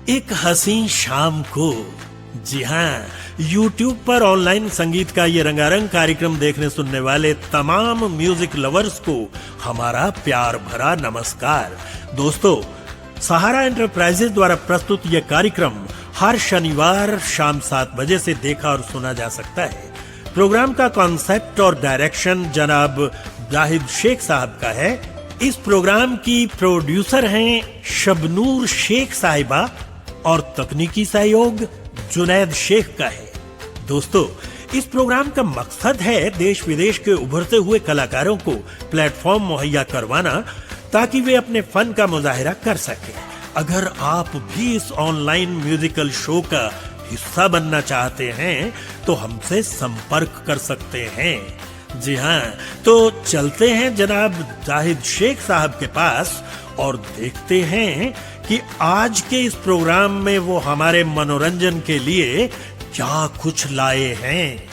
एक हसीन शाम को, जी हाँ, YouTube पर ऑनलाइन संगीत का ये रंगारंग कार्यक्रम देखने सुनने वाले तमाम म्यूजिक लवर्स को हमारा प्यार भरा नमस्कार। दोस्तों, सहारा एंटरप्राइजेज द्वारा प्रस्तुत यह कार्यक्रम हर शनिवार शाम 7 बजे से देखा और सुना जा सकता है। प्रोग्राम का कॉन्सेप्ट और डायरेक्शन जनाब जाहिद शेख साहब का है। इस प्रोग्राम की प्रोड्यूसर हैं शबनूर शेख साहिबा और तकनीकी सहयोग जुनैद शेख का है। दोस्तों, इस प्रोग्राम का मकसद है देश विदेश के उभरते हुए कलाकारों को प्लेटफॉर्म मुहैया करवाना ताकि वे अपने फन का मुजाहिरा कर सकें। अगर आप भी इस ऑनलाइन म्यूजिकल शो का हिस्सा बनना चाहते हैं तो हमसे संपर्क कर सकते हैं। जी हाँ, तो चलते हैं जनाब जाहिद शेख साहब के पास और देखते हैं कि आज के इस प्रोग्राम में वो हमारे मनोरंजन के लिए क्या कुछ लाए हैं।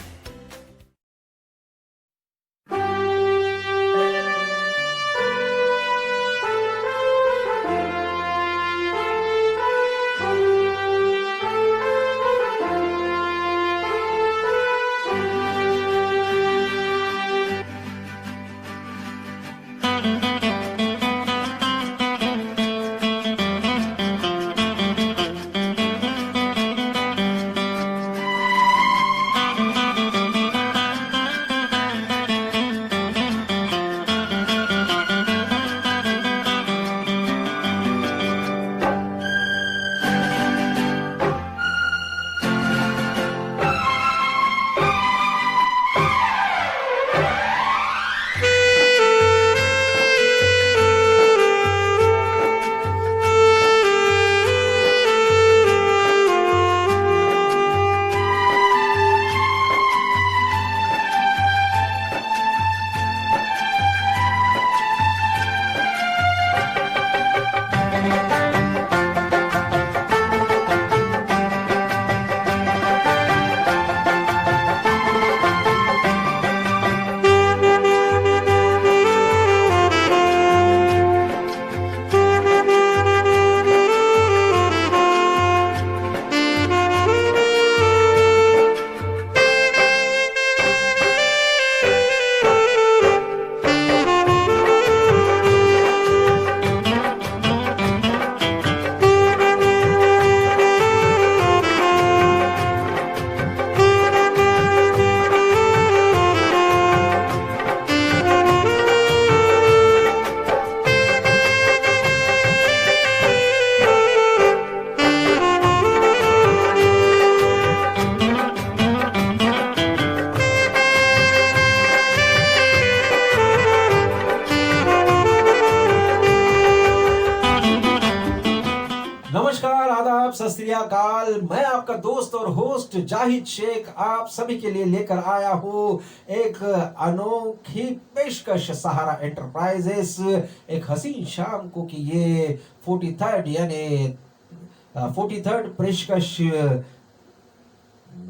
मैं आपका दोस्त और होस्ट जाहिद शेख आप सभी के लिए लेकर आया हूँ एक अनोखी पेशकश सहारा एंटरप्राइजेस एक हसीन शाम को कि ये 43rd यानी 43rd पेशकश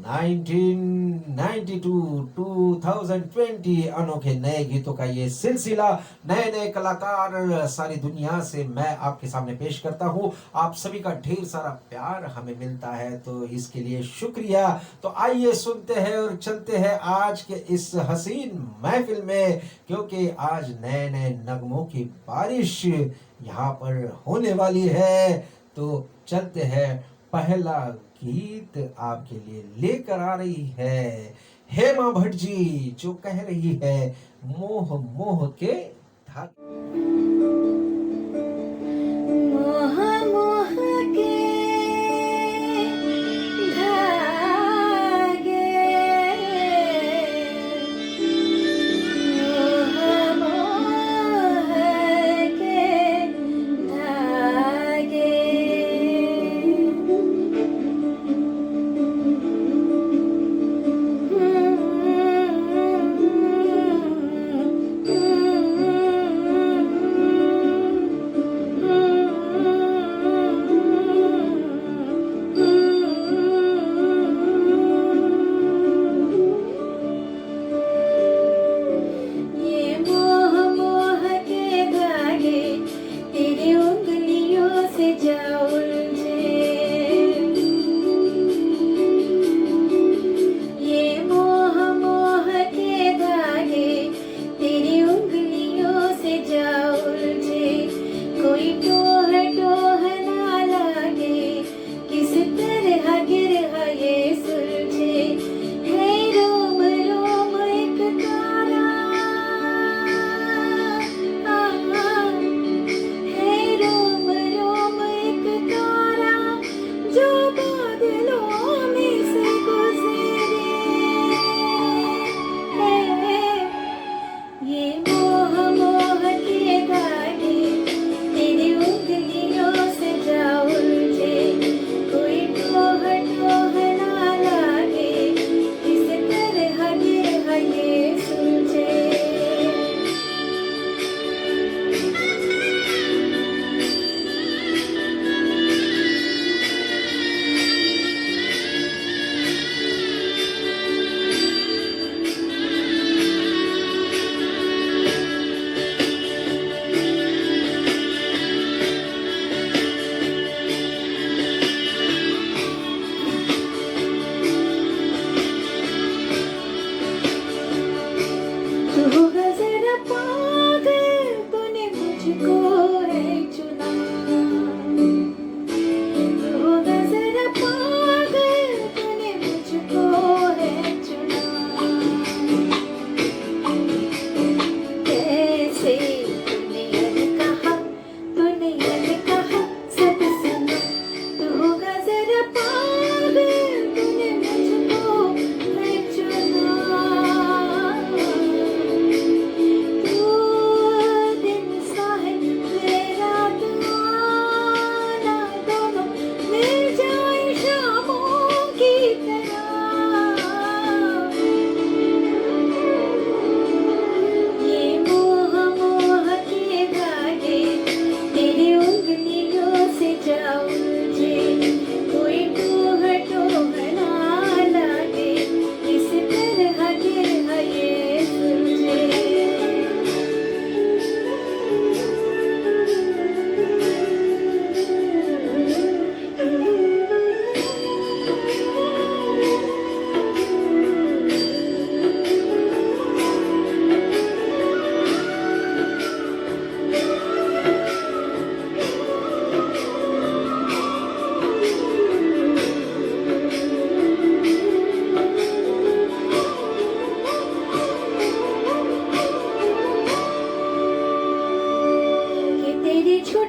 1992-2020 अनोखे नए गीतों का ये सिलसिला, नए नए कलाकार सारी दुनिया से मैं आपके सामने पेश करता हूँ। आप सभी का ढेर सारा प्यार हमें मिलता है तो इसके लिए शुक्रिया। तो आइए सुनते हैं और चलते हैं आज के इस हसीन महफिल में, क्योंकि आज नए नए नगमों की बारिश यहाँ पर होने वाली है। तो चलते हैं, पहला गीत आपके लिए लेकर आ रही है हेमा भट्ट जी, जो कह रही है मोह मोह के धागे। मोह मोह के धागे, मोह मोह के धागे,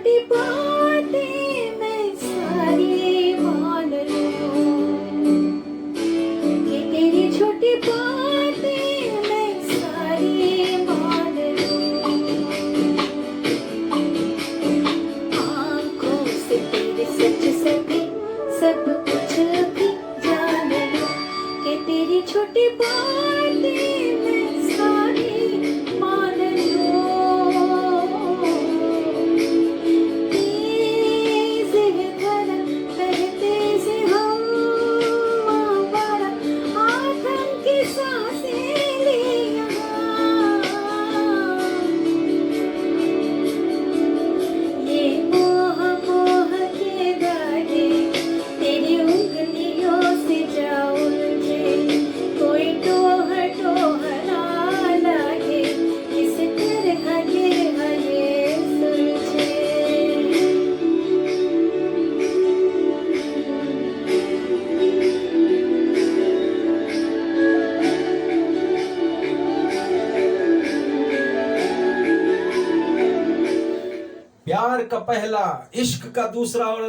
छोटी बातें मैं सारी मान लूं, कि तेरी छोटी बातें मैं सारी मान लूं, आँखों से तेरे सच सभी सब कुछ भी जान लूं, कि तेरी छोटी बातें मैं सारी मान लूं। तेज है धरा बहते से हम आवारा, आथम की सांसें लिया, ये मोह मोह के धागे तेरी उंगलियों से जा उलझे, कोई टोह टोह ना लागे, किस तरह ये सुलझे। प्यार का पहला, इश्क का दूसरा और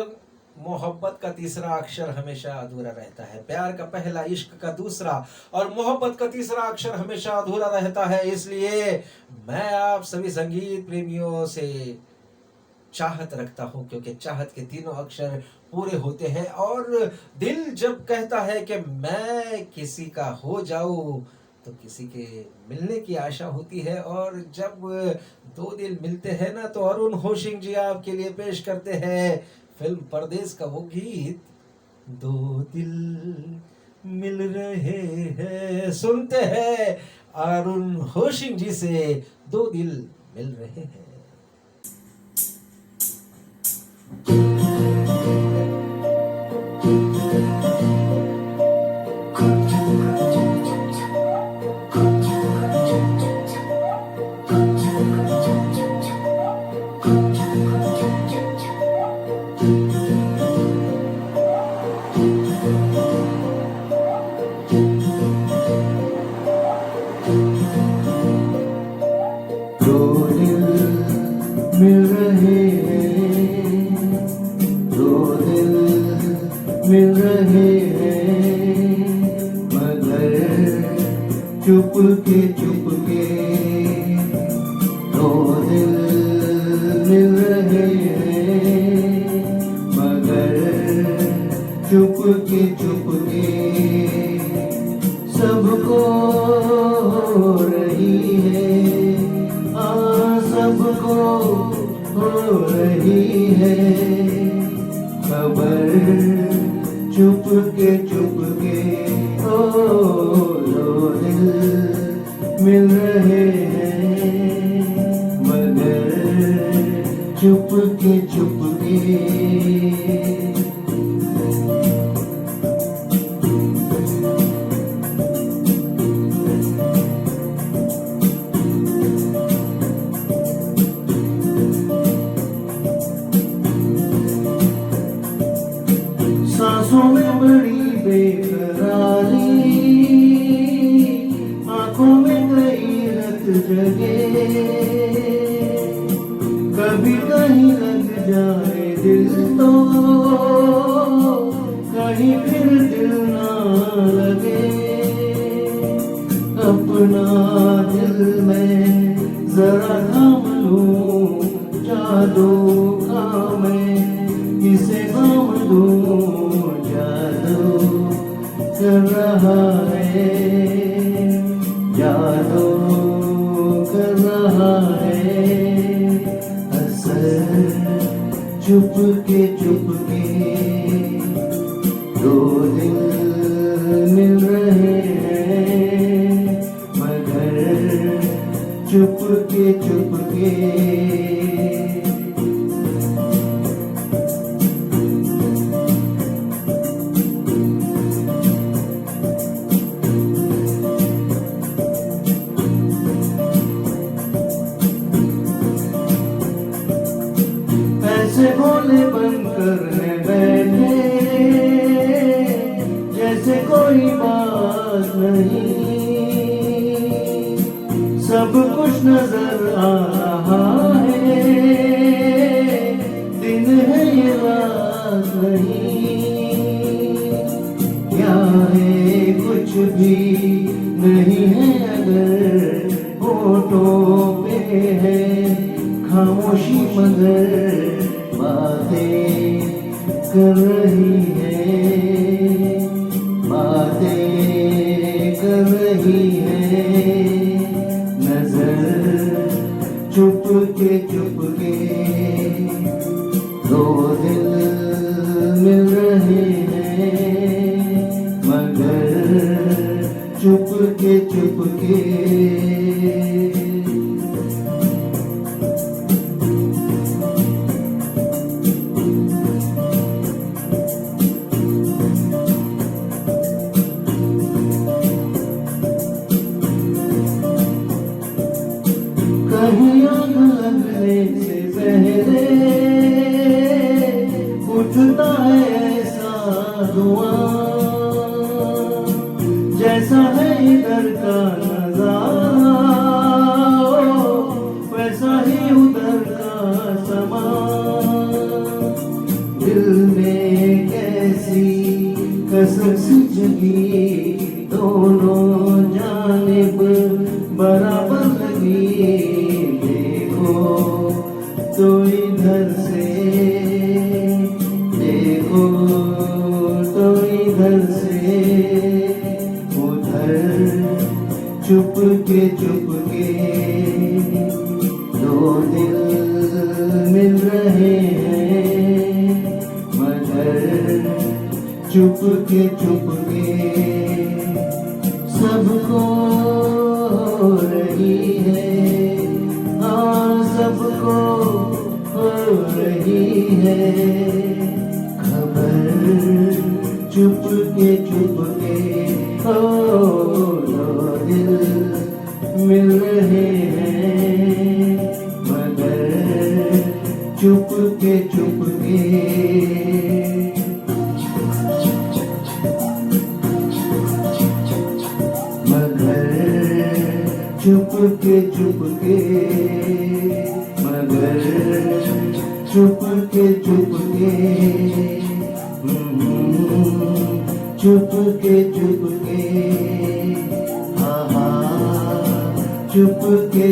मोहब्बत का तीसरा अक्षर हमेशा अधूरा रहता है। प्यार का पहला, इश्क का दूसरा और मोहब्बत का तीसरा अक्षर हमेशा अधूरा रहता है। इसलिए मैं आप सभी संगीत प्रेमियों से चाहत रखता हूं, क्योंकि चाहत के तीनों अक्षर पूरे होते हैं और दिल जब कहता है कि मैं किसी का हो जाऊं, तो किसी के मिलने की आशा होती है। और जब दो दिल मिलते हैं ना, तो अरुण होशिंग जी आपके लिए पेश करते हैं फिल्म परदेस का वो गीत, दो दिल मिल रहे हैं। सुनते हैं अरुण होशिंग जी से, दो दिल मिल रहे हैं। दो दिल मिल रहे हैं, दो दिल मिल रहे हैं, मगर चुप के दो दिल मिल रहे हैं, मगर चुप के सबको हो रही है, सबको हो रही है खबर, चुप के ओ दो दिल मिल रहे हैं, मगर चुप के सांसों में बड़ी बेकरारी, आंखों में गैरत जगे, कभी कहीं लग जाए दिल तो कहीं फिर दिल ना लगे, अपना दिल में जरा थाम लूं, जादू का मैं किसे थाम दूं, कर रहा है, जादू कर रहा है, असर चुप के दो दिल मिल रहे हैं, मगर चुप के ऐसे भोले बनकर है बैठे, जैसे कोई बात नहीं, सब कुछ नजर आ रहा है, हैं खामोशी मगर बातें कर रही है, बातें कर रही है। नजर चुप के दो दिल मिल रहे हैं, मगर चुप के कहीं आग लगने से पहले उठता है ऐसा धुआं, जैसा है इधर का नजारा वैसा ही उधर का समा। दिल में कैसी कसक जगी, दोनों जानिब बराबर लगी। देखो तो इधर से, देखो तो इधर से, उधर चुप के दो दिल मिल रहे हैं, मगर चुप के सबको हो रही है, हाँ सबको हो रही है खबर। चुप के हो दो दिल मिल रहे हैं, मगर चुप के मगर चुप के मगर चुप के चुप के हाँ हाँ चुप के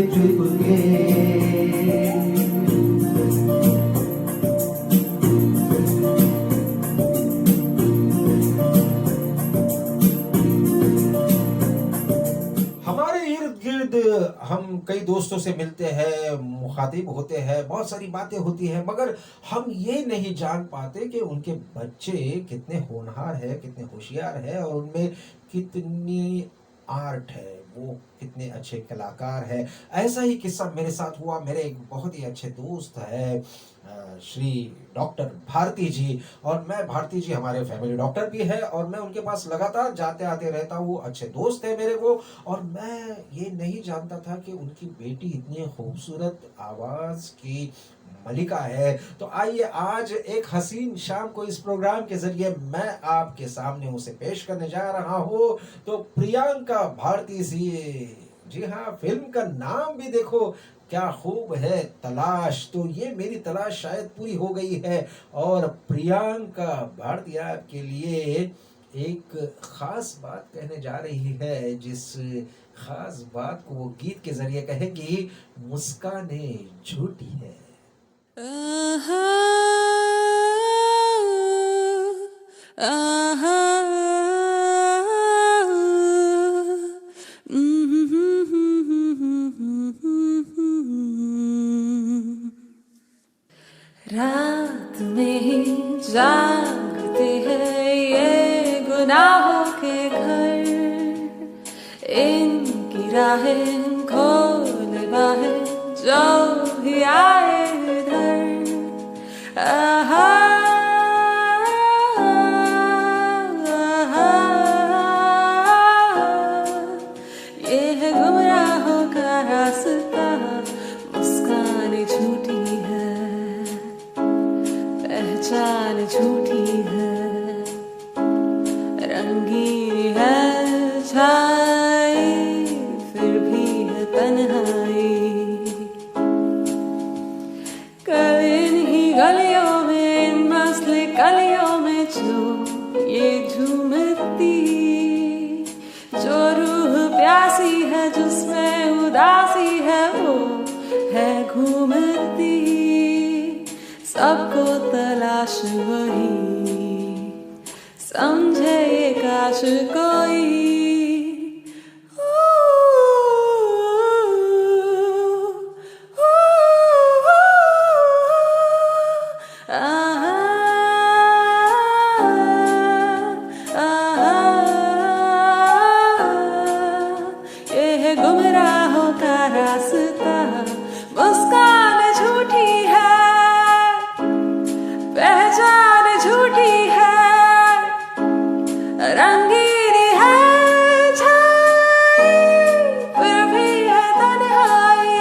हमारे इर्द गिर्द हम कई दोस्तों से मिलते हैं, मुखातिब होते हैं, बहुत सारी बातें होती हैं, मगर हम ये नहीं जान पाते कि उनके बच्चे कितने होनहार है, कितने होशियार है और उनमें कितनी आर्ट है, वो कितने अच्छे कलाकार है। ऐसा ही किस्सा मेरे साथ हुआ। मेरे एक बहुत ही अच्छे दोस्त है श्री डॉक्टर भारती जी, और मैं भारती जी हमारे फैमिली डॉक्टर भी है और मैं उनके पास लगातार जाते आते रहता हूँ। अच्छे दोस्त है मेरे वो, और मैं ये नहीं जानता था कि उनकी बेटी इतनी खूबसूरत आवाज की मलिका है। तो आइए आज एक हसीन शाम को इस प्रोग्राम के जरिए मैं आपके सामने उसे पेश करने जा रहा हूँ। तो प्रियंका भारती जी हाँ, फिल्म का नाम भी देखो क्या खूब है, तलाश। तो ये मेरी तलाश शायद पूरी हो गई है और प्रियंका भारती आपके लिए एक खास बात कहने जा रही है, जिस खास बात को वो गीत के जरिए कहेगी, मुस्काने झूठी है। रात में ही जागते हैं ये गुनाहों के घर, इनकी राहें खोल बाहें जो भी आए इधर। आहा ये है गुमराहों का रास्ता, मुस्कान झूठी है, पहचान झूठी है, रंगीन है छाई फिर भी है तन्हाई। कल इन्हीं गलियों में, इन मसले गलियों में जो ये झूमती, जो रूह प्यासी है जिसमें उदासी है, वो घूमती सबको तलाश वही समझे ये काश कोई गुमराहों का रास्ता मुस्कान झूठी है पहचान झूठी है रंगीनी है छाई फिर भी है तन्हाई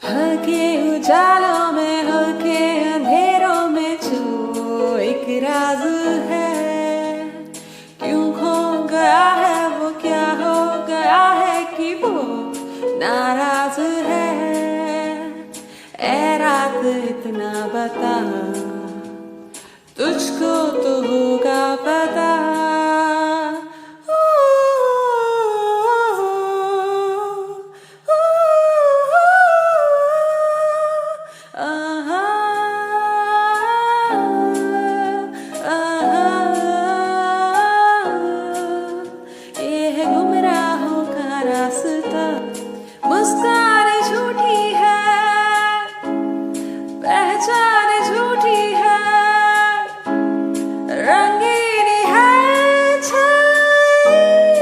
हल्के उजालों में हल्के अंधेरों में जो एक राज है क्यों खो गया है क्या हो गया है कि वो नाराज है ऐ रात इतना बता तुझको तो होगा पता मुस्कान झूठी है पहचान झूठी है रंगीनी है छाई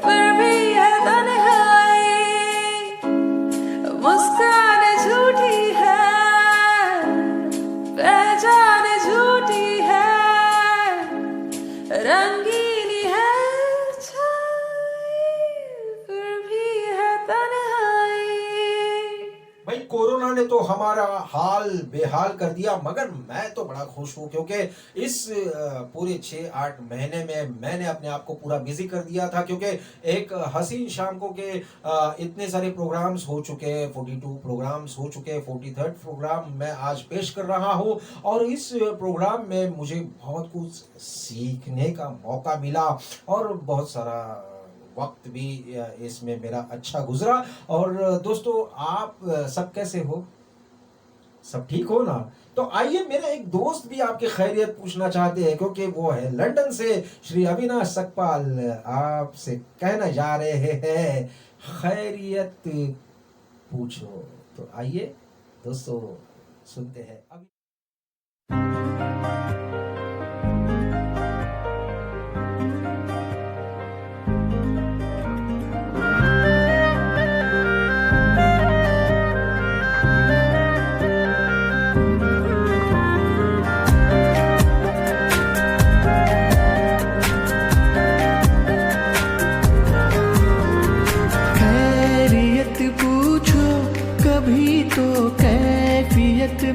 फिर भी है तन्हाई मुस्कान झूठी है पहचान झूठी है रंगीनी है भाई कोरोना ने तो हमारा हाल बेहाल कर दिया मगर मैं तो बड़ा खुश हूँ क्योंकि इस पूरे 6-8 महीने में मैंने अपने आप को पूरा बिजी कर दिया था क्योंकि एक हसीन शाम को के इतने सारे प्रोग्राम्स हो चुके 42 प्रोग्राम्स हो चुके 43rd प्रोग्राम मैं आज पेश कर रहा हूँ और इस प्रोग्राम में मुझे बहुत कुछ सीखने का मौका मिला और बहुत सारा वक्त भी इसमें मेरा अच्छा गुजरा और दोस्तों आप सब कैसे हो सब ठीक हो ना तो आइए मेरे एक दोस्त भी आपकी खैरियत पूछना चाहते हैं क्योंकि वो है लंदन से श्री अविनाश सकपाल आपसे कहना जा रहे हैं खैरियत पूछो तो आइए दोस्तों सुनते हैं अभी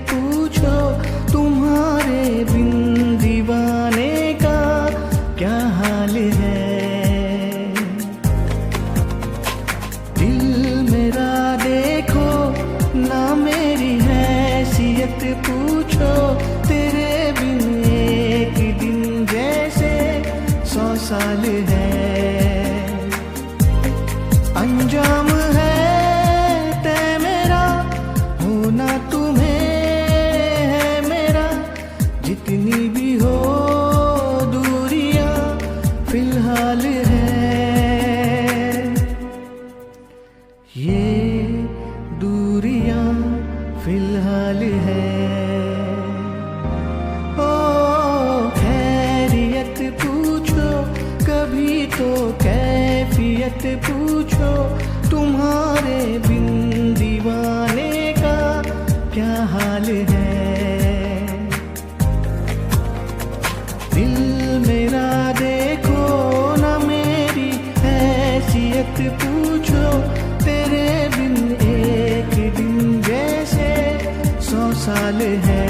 पूछो तुम्हारे बिन दीवाने का क्या हाल है दिल मेरा देखो ना मेरी हैसियत पूछो तेरे बिन एक दिन जैसे 100 साल है अंजाम है तय मेरा होना तुम्हें जितनी भी हो दूरियां फिलहाल है ये दूरियां फिलहाल है ओ खैरियत पूछो कभी तो कैफियत पूछो तुम्हारे बिन दीवाने का क्या हाल है मेरा देखो ना मेरी हैसियत पूछो तेरे बिन एक दिन जैसे 100 साल है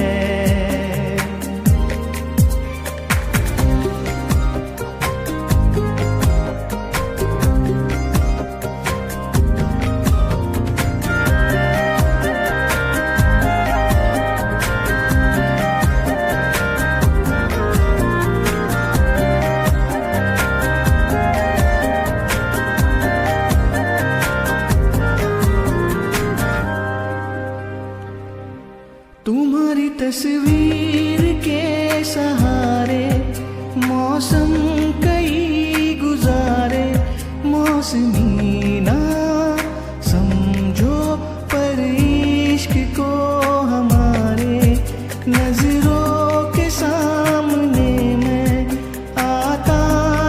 तुम्हारी तस्वीर के सहारे मौसम कई गुजारे, मौसमी ना समझो पर इश्क को हमारे, नजरों के सामने मैं आता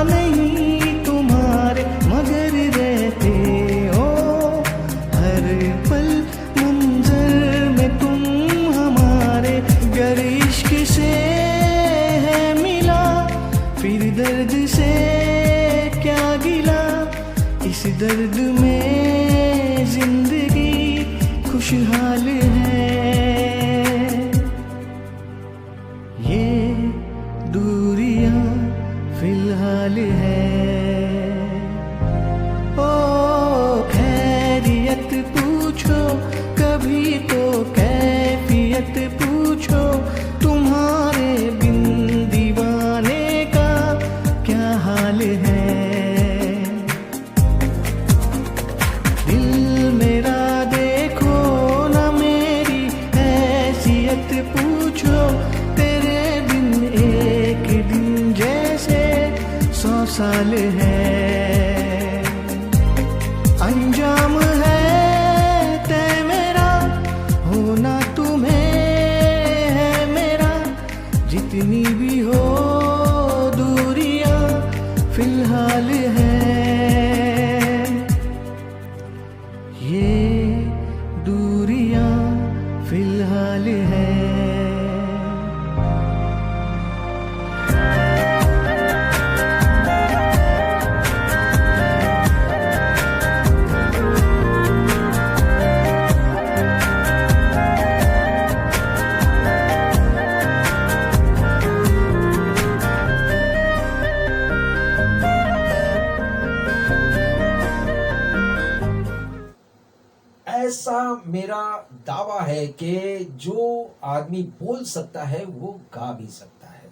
नहीं तुम्हारे, मगर रहते हो हर पल मंजर में तुम हमारे। गर इश्क से है मिला फिर दर्द से क्या गिला, इस दर्द में जिंदगी खुशहाल है। ये दूरियां फिलहाल है। ओ खैरियत पूछो कभी तो कैफियत पूछो, तुम्हारे बिन दीवाने का क्या हाल है। दिल मेरा देखो ना मेरी हैसियत पूछो, तेरे बिन एक दिन जैसे 100 साल है। अंजाम है तय मेरा होना तुम्हें है मेरा, जितनी भी हो दूरियां फिलहाल है। ये दूरियां फिलहाल है। ऐसा मेरा दावा है कि जो आदमी बोल सकता है वो गा भी सकता है।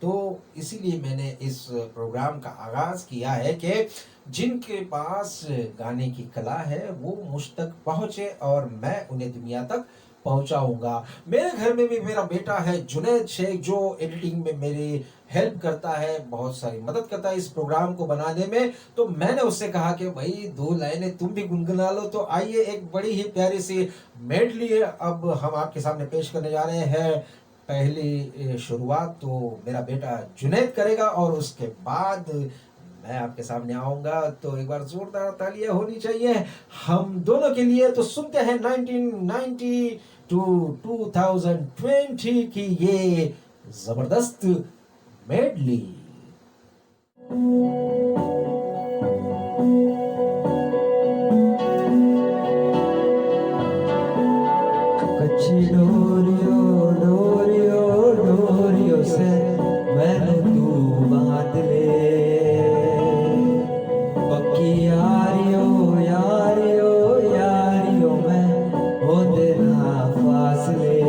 तो इसीलिए मैंने इस प्रोग्राम का आगाज किया है कि जिनके पास गाने की कला है वो मुझ तक पहुंचे और मैं उन्हें दुनिया तक पहुंचाऊंगा। मेरे घर में भी मेरा बेटा है जुनैद शेख, जो एडिटिंग में मेरी हेल्प करता है, बहुत सारी मदद करता है इस प्रोग्राम को बनाने में। तो मैंने उससे कहा कि भाई 2 लाइनें तुम भी गुनगुना लो। तो आइए एक बड़ी ही प्यारी सी मेडली अब हम आपके सामने पेश करने जा रहे हैं। पहली शुरुआत तो मेरा बेटा जुनैद करेगा और उसके बाद मैं आपके सामने आऊंगा। तो एक बार जोरदार तालियां होनी चाहिए हम दोनों के लिए। तो सुनते हैं 1990 to 2020 की ये जबरदस्त मेडली। कच्ची डोरियो डोरियो डोरियो से मैंने तू बांध ले, पक्की यारियो यारियो यारियो में हो तेरा फासले,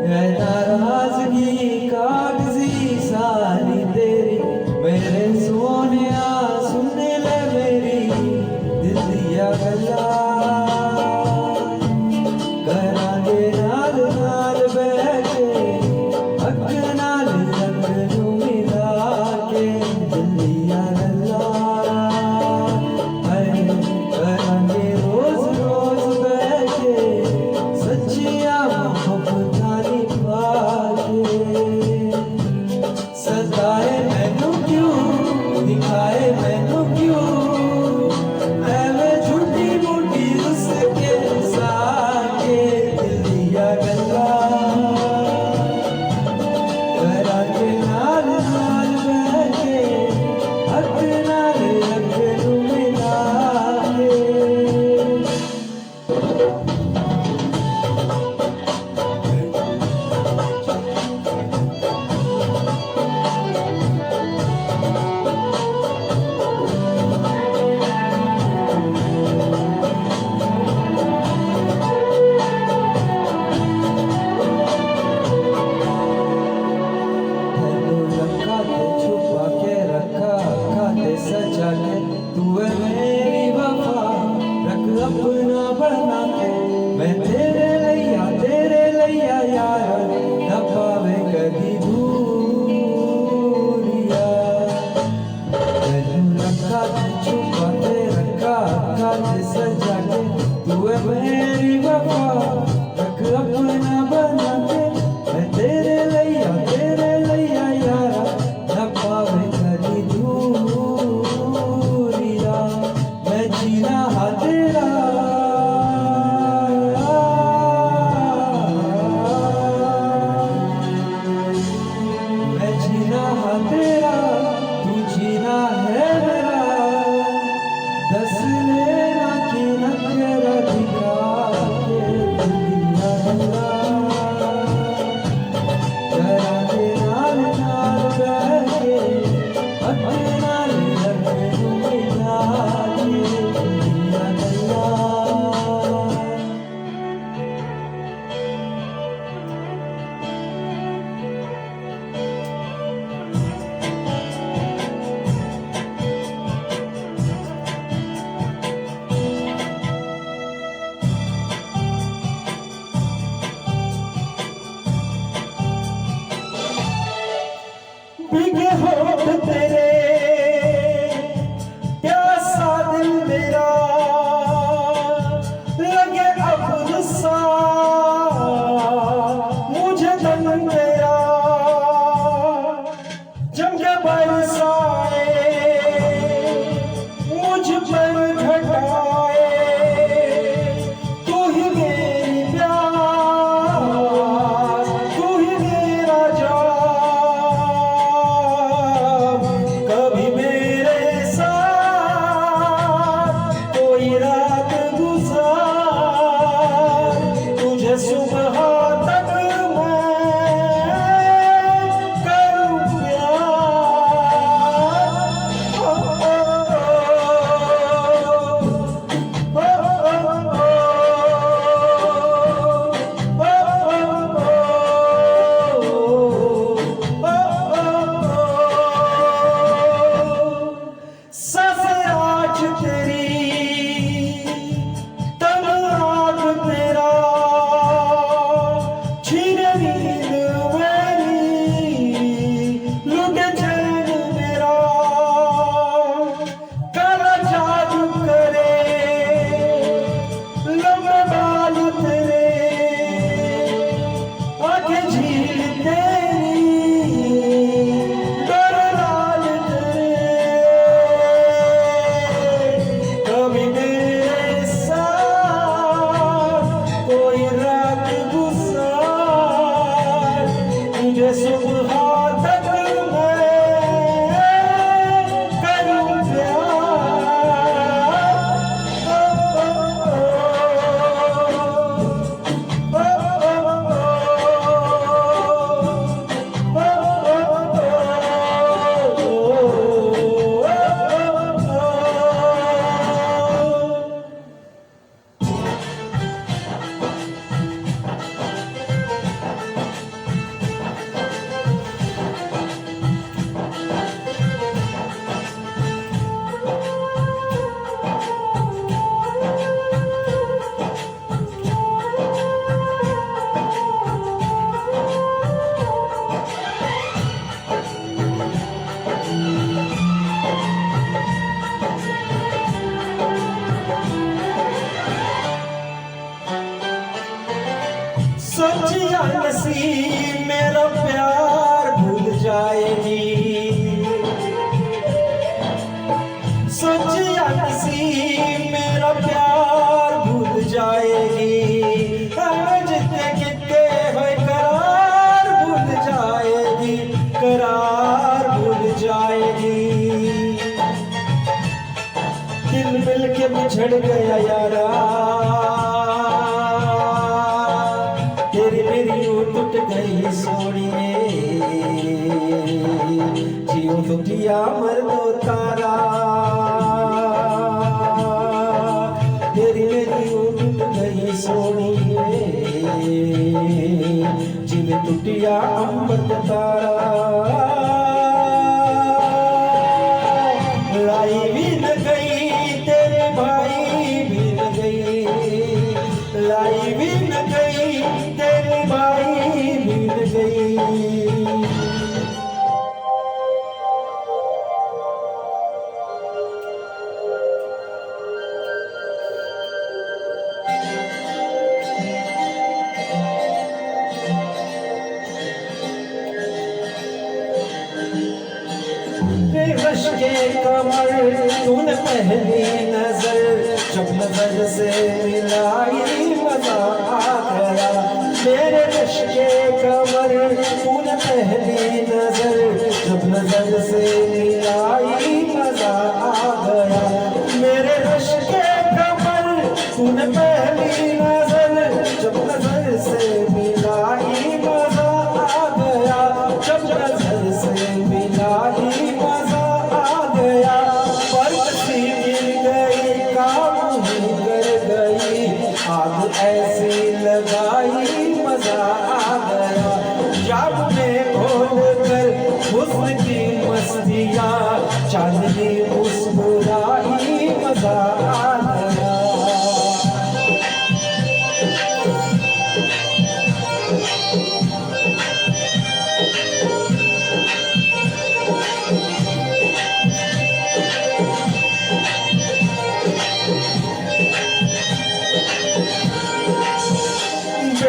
है नाराजगी कागजी सारी तेरी, मेरे सोनिया सुन ले मेरी दिल दिया गला, करांगे नाल नाल बैठे हक नाल रंग नू मिला के दिल दिया गला, करांगे रोज रोज बैठे सच्चिया मोहब्बतां निभाके, सदाए मैनू क्यों दिखाए मैनू क्यों, एवें झूठी मूठी उसके साके दिल दिया गल्ला, करांगे नाल नाल बैठे हक नाल रंग नू मिला के। तैनू रखा ते छुपा के रखा, रखा ते सजा के, तू है मेरी वफा, रख अपना बना के मैं तेरे दे सजा के, तू है मेरी वफा, रख अपना बना के, मैं तेरे लैया यारा, न पावे करी दूरिया, मैं जीना हा तेरा। मैं जीना हा तेरा, तू जीना है मेरा, दस लेना कि न तेरा दिखा के दुनिया मेरा, जरा के नाल नाल रह के, अपने नाल रख मिला के दुनिया मेरा। भीगे होठ तेरे, प्यासा दिल मेरा, लगे अब गुस्सा मुझे तन तेरा, जम के बरसाए मुझ पर घटाए, तू ही मेरी प्यास, तू ही मेरा जाम, कभी मेरे साथ कोई रात गुजार, तुझे सुबह तक मैं करूं सफराज तेरी, तन आग तेरा, छीने नींद मेरी, लुटे चैन मेरा, काला जादू करे लंबे बाल तेरे, आंखें झील तेरी, डर लाल तेरे, कभी मेरे साथ कोई रात गुजार, तुझे सुबह तक मैं करूं सोचिया नसीब मेरा प्यार भूल जाएगी, सोचिया नसीब मेरा प्यार भूल जाएगी, जितने कितने है करार भूल जाएगी, करार भूल जाएगी, दिल मिल के बिछड़ गया यारा, तेरी मेरी यूं टूट गई सोनिए, जियो तो किया मर दो तारा, तेरी मेरी यूं टूट गई सोनिए, जियो टूटिया अमृत तारा, लाई भी न गई तेरे भाई भी न गई, लाई भी न गई तेरी भाई भी न गई। कमर तूने पहली नजर जब नजर से मिलाई मजा आ गया मेरे रश के कमर तूने पहली नजर जब नजर से मिलाई मजा आ गया मेरे रश के कमर तूने पहली नजर जब नजर से मिलाई मजा आ गया जब नजर से मिलाई मजा आ गया बरसी मिल गई काम ही कर गई आग ऐसी लगाई मजा आ गया याद में घोल कर हुस्न की मस्तियाँ चांदनी मुस्कुराई मजा आ गया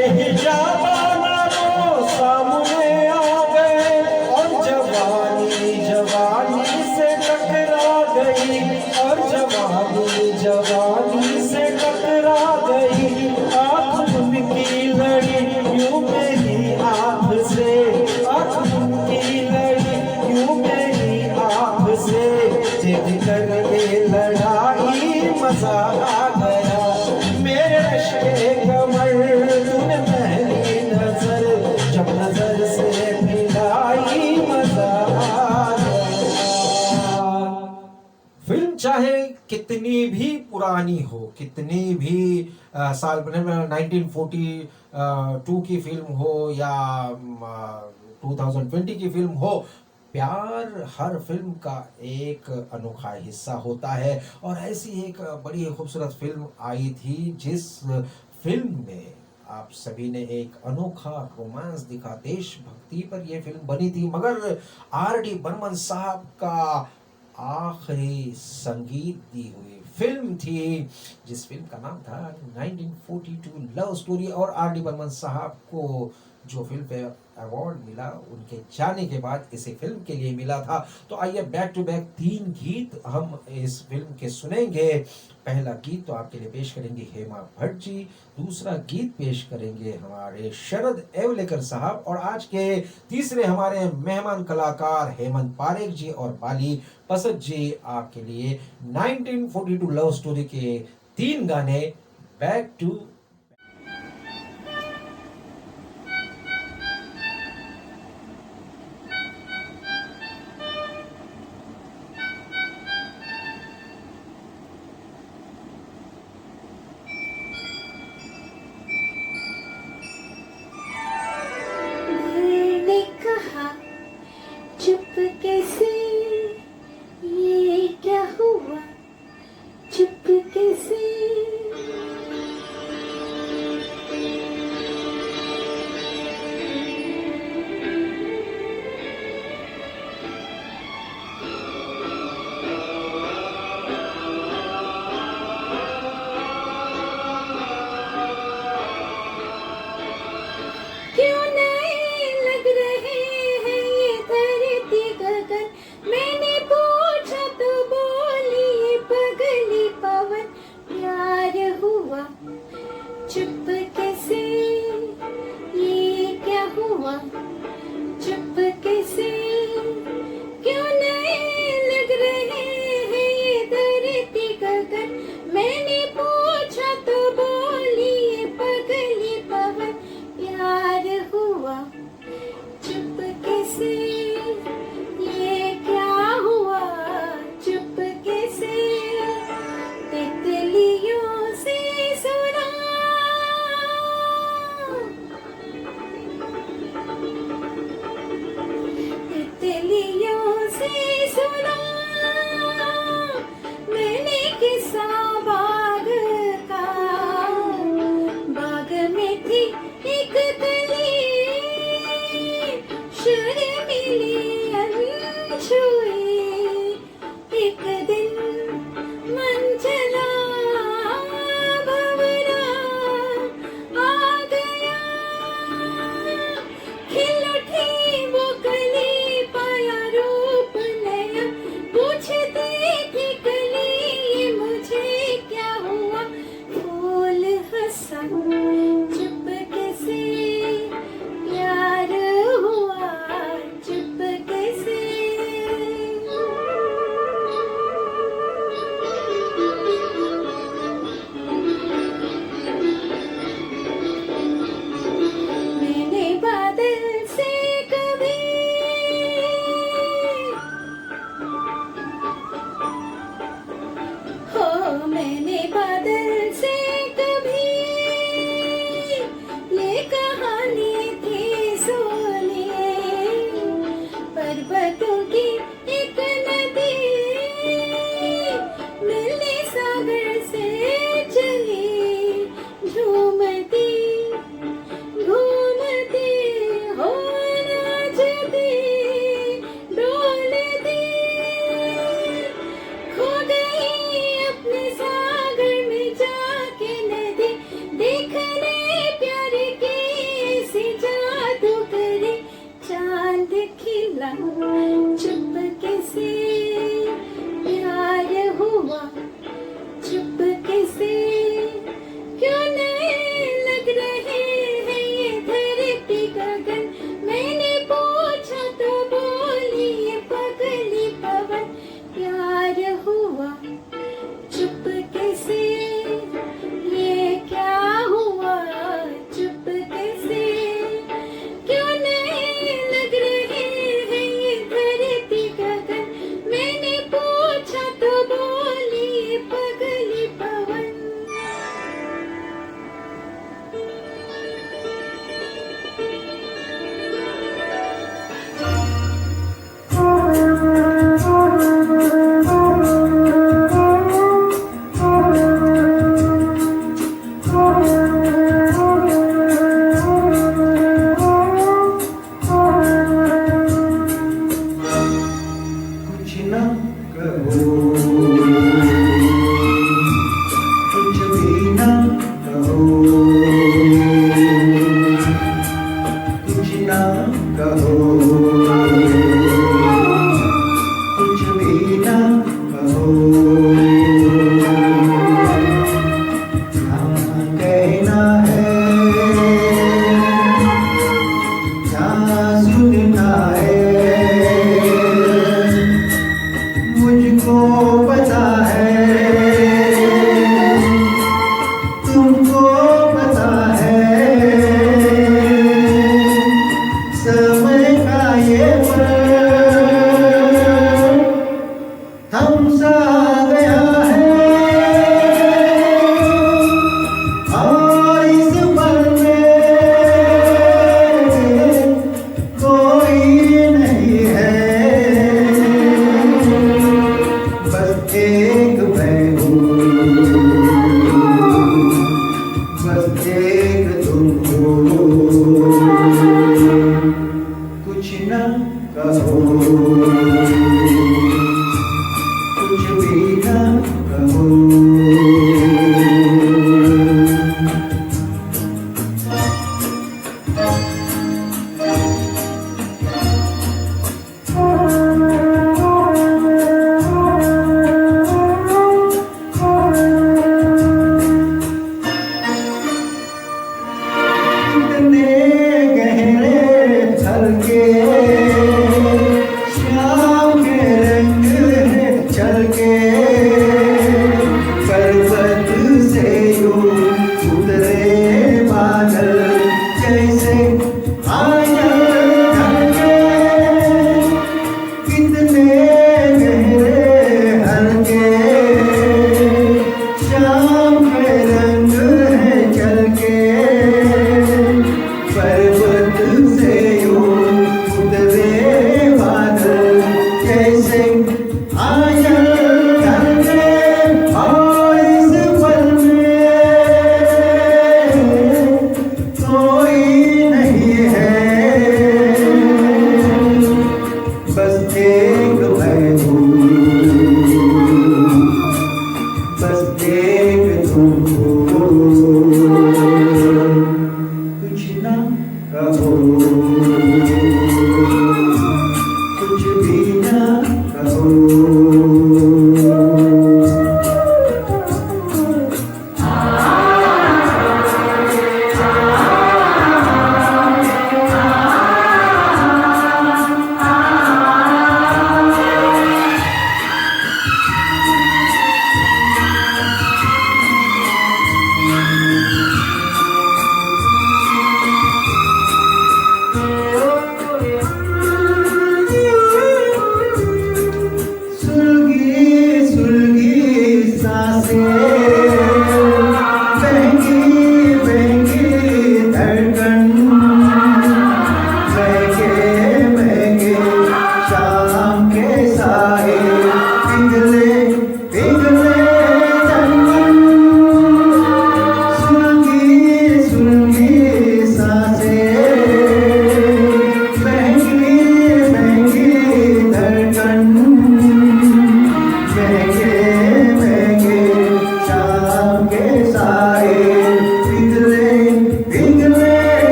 बेहिजाबाना वो सामने आ गए और जवानी जवानी से टकरा गई और जवानी जवानी से टकरा गई आँख उनकी लड़ी यूं मेरी आँख से आँख उनकी लड़ी यूं मेरी आँख से देख कर ये लड़ाई मजा आ गया मेरे रिश्ते कमर तूने पहली नजर जब नजर से मिलाई मजा आ गया फिल्म चाहे कितनी भी पुरानी हो कितनी भी साल 1942 की फिल्म हो या 2020 की फिल्म हो प्यार हर फिल्म का एक अनोखा हिस्सा होता है और ऐसी एक बड़ी खूबसूरत फिल्म आई थी जिस फिल्म में आप सभी ने एक अनोखा रोमांस दिखा देशभक्ति पर यह फिल्म बनी थी मगर आर.डी. बर्मन साहब का आखिरी संगीत दी हुई फिल्म थी जिस फिल्म का नाम था 1942 लव स्टोरी और आर.डी. बर्मन साहब को जो फिल्म फेयर अवार्ड मिला उनके जाने के बाद इसी फिल्म के लिए मिला था तो आइए बैक टू बैक 3 गीत हम इस फिल्म के सुनेंगे पहला गीत तो आपके लिए पेश करेंगे हेमा भट्ट जी दूसरा गीत पेश करेंगे हमारे शरद एवलेकर साहब और आज के तीसरे हमारे मेहमान कलाकार हेमंत पारेख जी और बाली पसद जी आपके लिए 1942 लव स्टोरी के 3 गाने बैक टू मैंने कहा चुप कैसे ये क्या हुआ चुप कैसे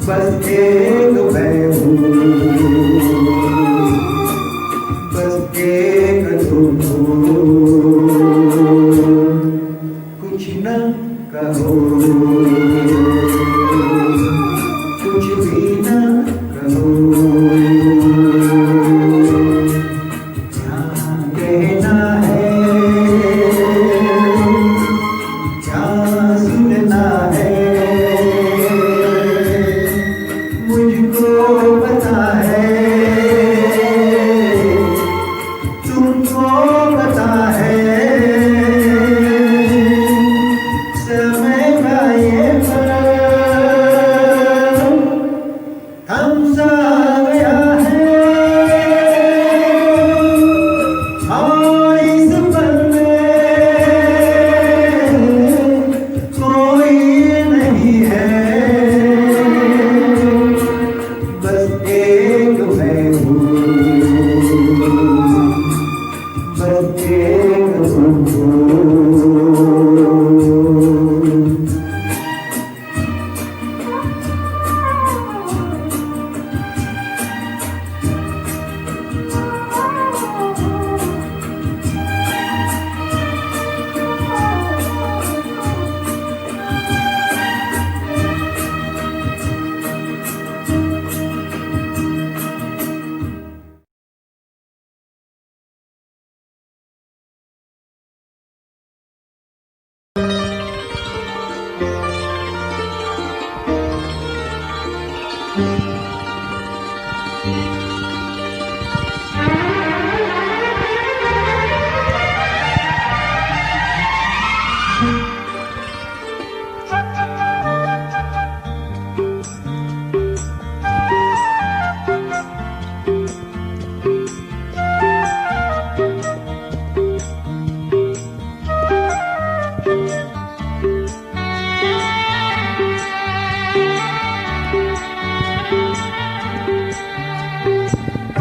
बस एक मैं हूँ, बस एक तुम हो, कुछ न कहो, कुछ भी न कहो, क्या कहना है, क्या सुनना है, मुझको पता है, तुमको पता है, समय का ये फर्क हमसा गया है, और इस पल में कोई नहीं है, बस एक मैं हूँ, बस एक तुम हो।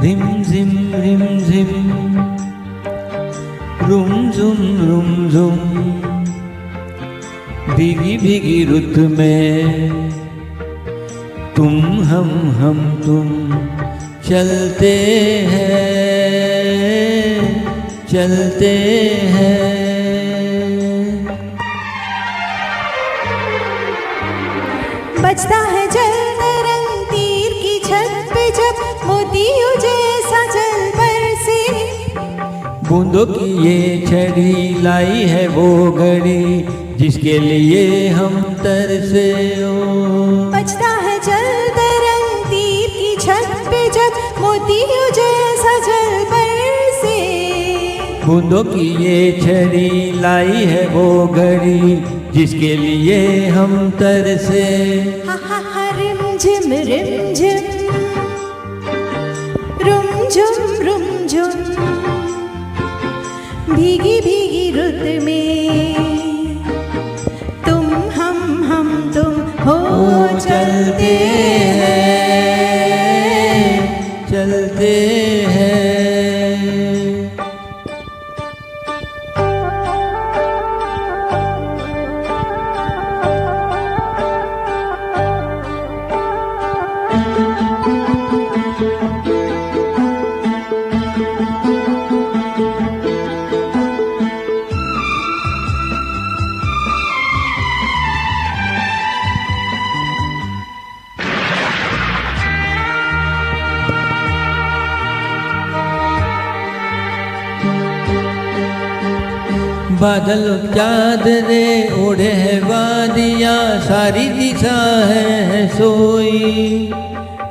रिम झिम रुम झुम भीगी भीगी रुत में तुम हम तुम चलते हैं बजता है जल तरंग तीर की छत पे जब मोतियों जैसा जल बरसे। बूंदों की ये छड़ी लाई है वो घड़ी जिसके लिए हम तरसे हो। बजता है जल तरंग तीर की छत पे जब मोतियों जैसा जल बरसे। बूंदों की ये छड़ी लाई है वो घड़ी जिसके लिए हम तरसे। हा हा हा रिम झिम रुम झुम भीगी भीगी रुत में तुम हम तुम हो चलते हैं बादल चादरे ओढ़े है वादियाँ सारी दिशा है सोई।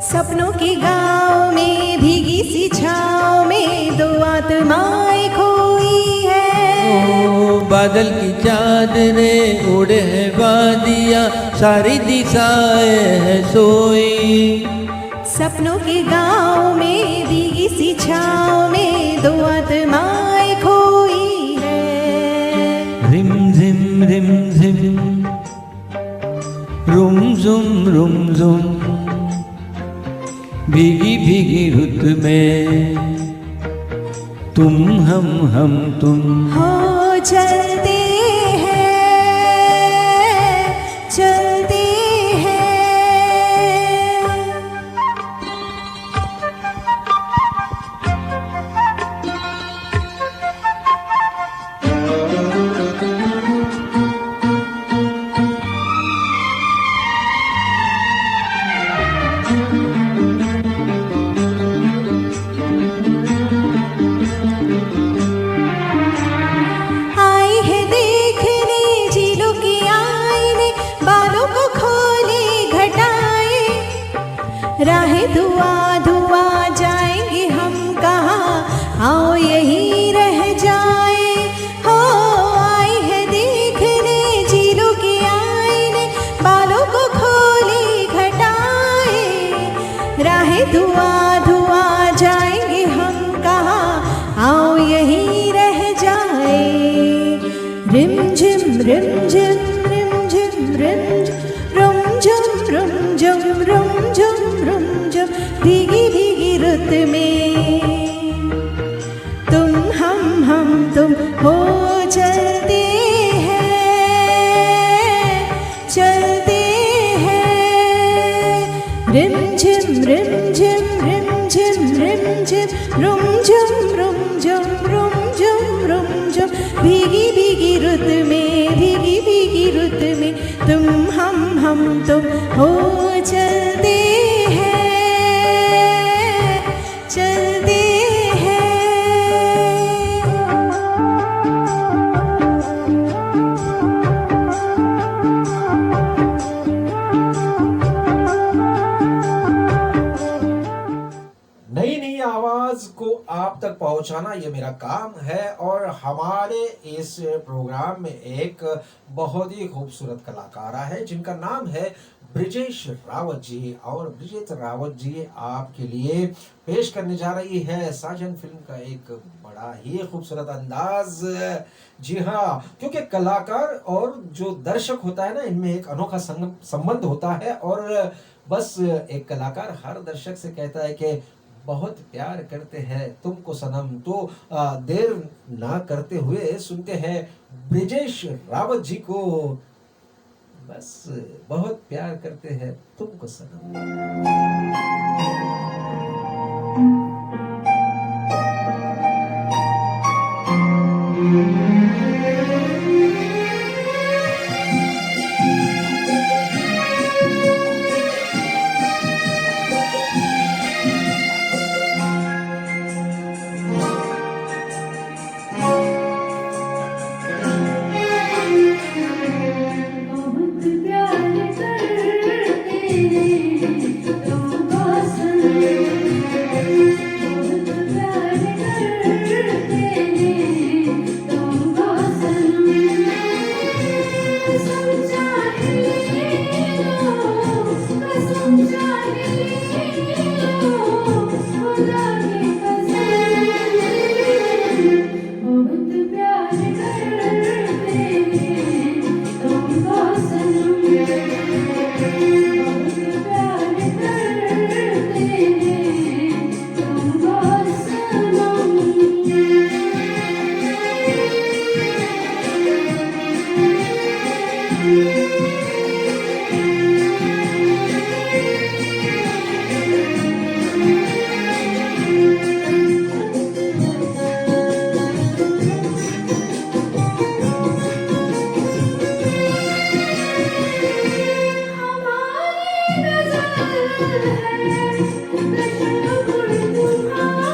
सपनों के गाँव में भीगी सी छाँव में दो आत्माएं खोई है। ओ बादल की चादरे ओढ़े है वादियाँ सारी दिशाएं है सोई। सपनों के गाँव में भीगी सी छाँव में दो आत्माएं खोई है। रिम झिम रुम झुम भीगी भीगी रुत में तुम हम तुम हो चलते हैं राहें धुआं धुआं जाएंगे हम कहाँ, आओ यहीं रह जाए। हो आई है देखने झीलों के आईने, बालों को खोली घटाए। राहें धुआं धुआं जाएंगे हम कहाँ, आओ यहीं रह जाए। रिमझिम रिमझिम रिमझिम रिमझिम रुमझुम रुमझुम रुमझुम रुमझुम, भीगी भीगी रुत में तुम हम तुम हो चलते हैं। रिमझिम रिमझिम रिमझिम रिमझिम रुमझुम रुमझुम रुमझुम रुमझुम, भीगी भीगी रुत में, भीगी भीगी रुत में तुम हम तुम हो चलते हैं, चलते हैं। नई नई आवाज को आप तक पहुंचाना ये मेरा काम है, और हमारे इस प्रोग्राम में एक बहुत ही खूबसूरत कलाकारा है जिनका नाम है ब्रिजेश रावत जी। और ब्रिजेश रावत जी आपके लिए पेश करने जा रही है साजन फिल्म का एक बड़ा ही खूबसूरत अंदाज। जी हाँ, क्योंकि कलाकार और जो दर्शक होता है ना, इनमें एक अनोखा संबंध होता है। और बस एक कलाकार हर दर्शक से कहता है कि बहुत प्यार करते हैं तुमको सनम। तो देर ना करते हुए सुनते हैं ब्रिजेश रावत जी को। बस बहुत प्यार करते हैं तुमको सनम। बहुत प्यार करते हैं तुमको सनम, बहुत प्यार करते हैं तुमको सनम। कसम चाहे लो, कसम चाहे लो, खुदा की कसम। बहुत प्यार करते हैं तुमको सनम, बहुत प्यार करते हैं तुमको सनम। हमारी गज़ल है तशव्वुर तुम्हारा,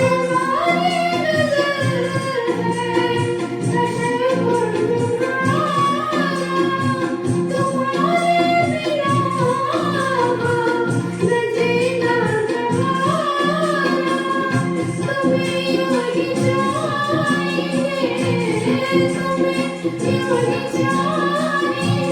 हमारी गज़ल है तशव्वुर तुम्हारा। तुम्हारे बिना न जीना गवारा, तुम्हें यूं ही चाहेंगे, तुम्हें यूं ही चाहेंगे।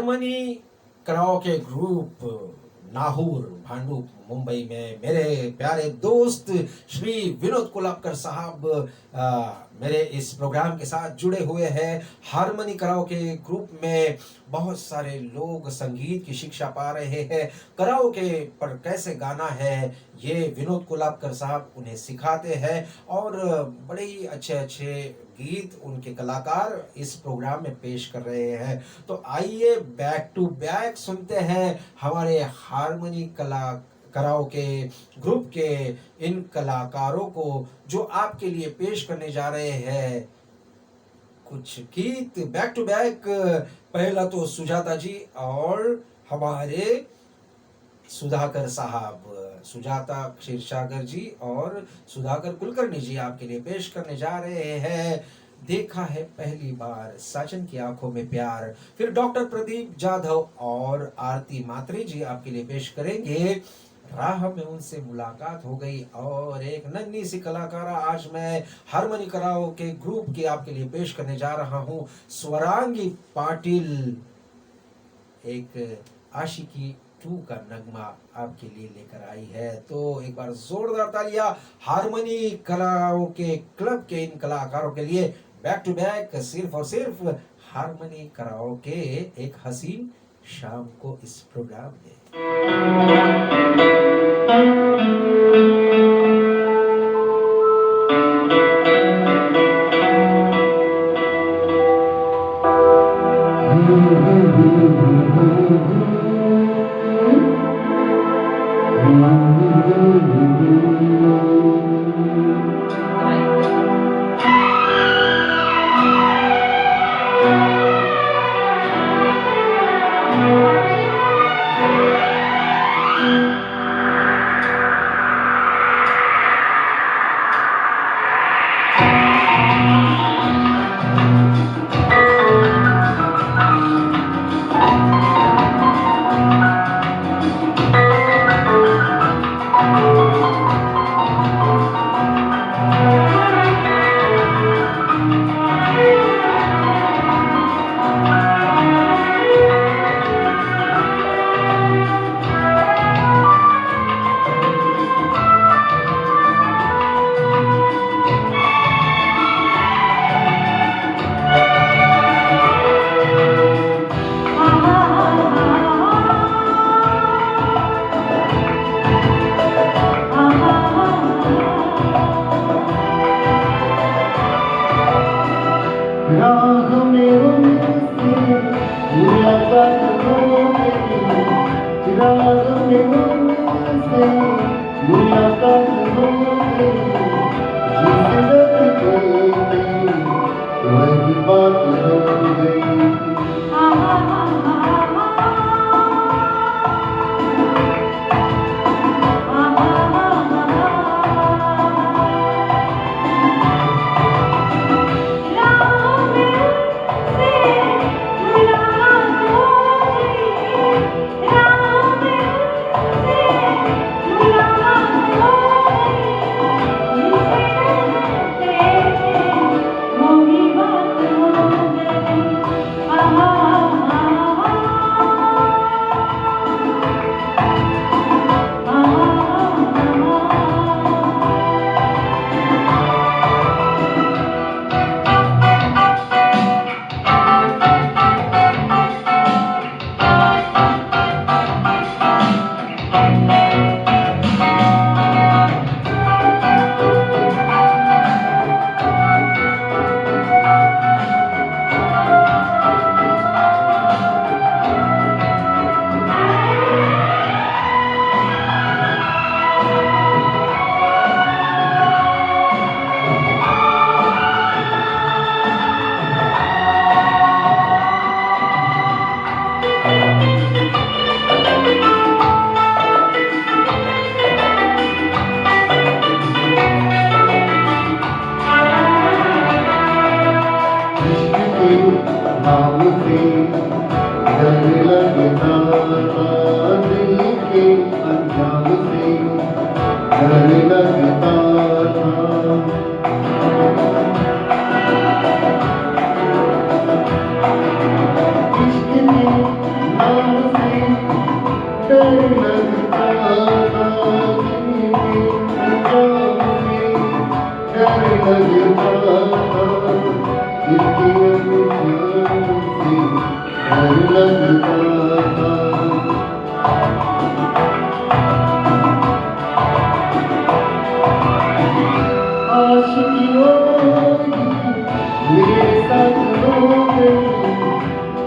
हारमोनी कराओके ग्रुप नाहूर भांडू मुंबई में मेरे प्यारे दोस्त श्री विनोद कुलाबकर साहब मेरे इस प्रोग्राम के साथ जुड़े हुए हैं। हारमोनी कराओके ग्रुप में बहुत सारे लोग संगीत की शिक्षा पा रहे हैं। कराओके पर कैसे गाना है ये विनोद कुलाबकर साहब उन्हें सिखाते हैं और बड़े ही अच्छे अच्छे गीत उनके कलाकार इस प्रोग्राम में पेश कर रहे हैं। तो आइए बैक टू बैक सुनते हैं हमारे हारमोनी कराओके ग्रुप के इन कलाकारों को जो आपके लिए पेश करने जा रहे हैं कुछ गीत बैक टू बैक। पहला तो सुजाता जी और हमारे सुधाकर साहब, सुजाता क्षीरसागर जी और सुधाकर कुलकर्णी जी आपके लिए पेश करने जा रहे हैं देखा है पहली बार, साजन की आंखों में प्यार। फिर डॉक्टर प्रदीप जाधव और आरती मात्रे जी आपके लिए पेश करेंगे राह में उनसे मुलाकात हो गई। और एक नन्ही सी कलाकारा आज मैं हारमोनी कराओके ग्रुप की आपके लिए पेश करने जा रहा हूँ, स्वरांगी पाटिल। एक आशिकी 2 का नगमा आपके लिए लेकर आई है। तो एक बार जोरदार तालियां हारमोनी कराओके क्लब के इन कलाकारों के लिए। बैक टू बैक सिर्फ और सिर्फ हारमोनी कराओके एक हसीन शाम को इस प्रोग्राम में।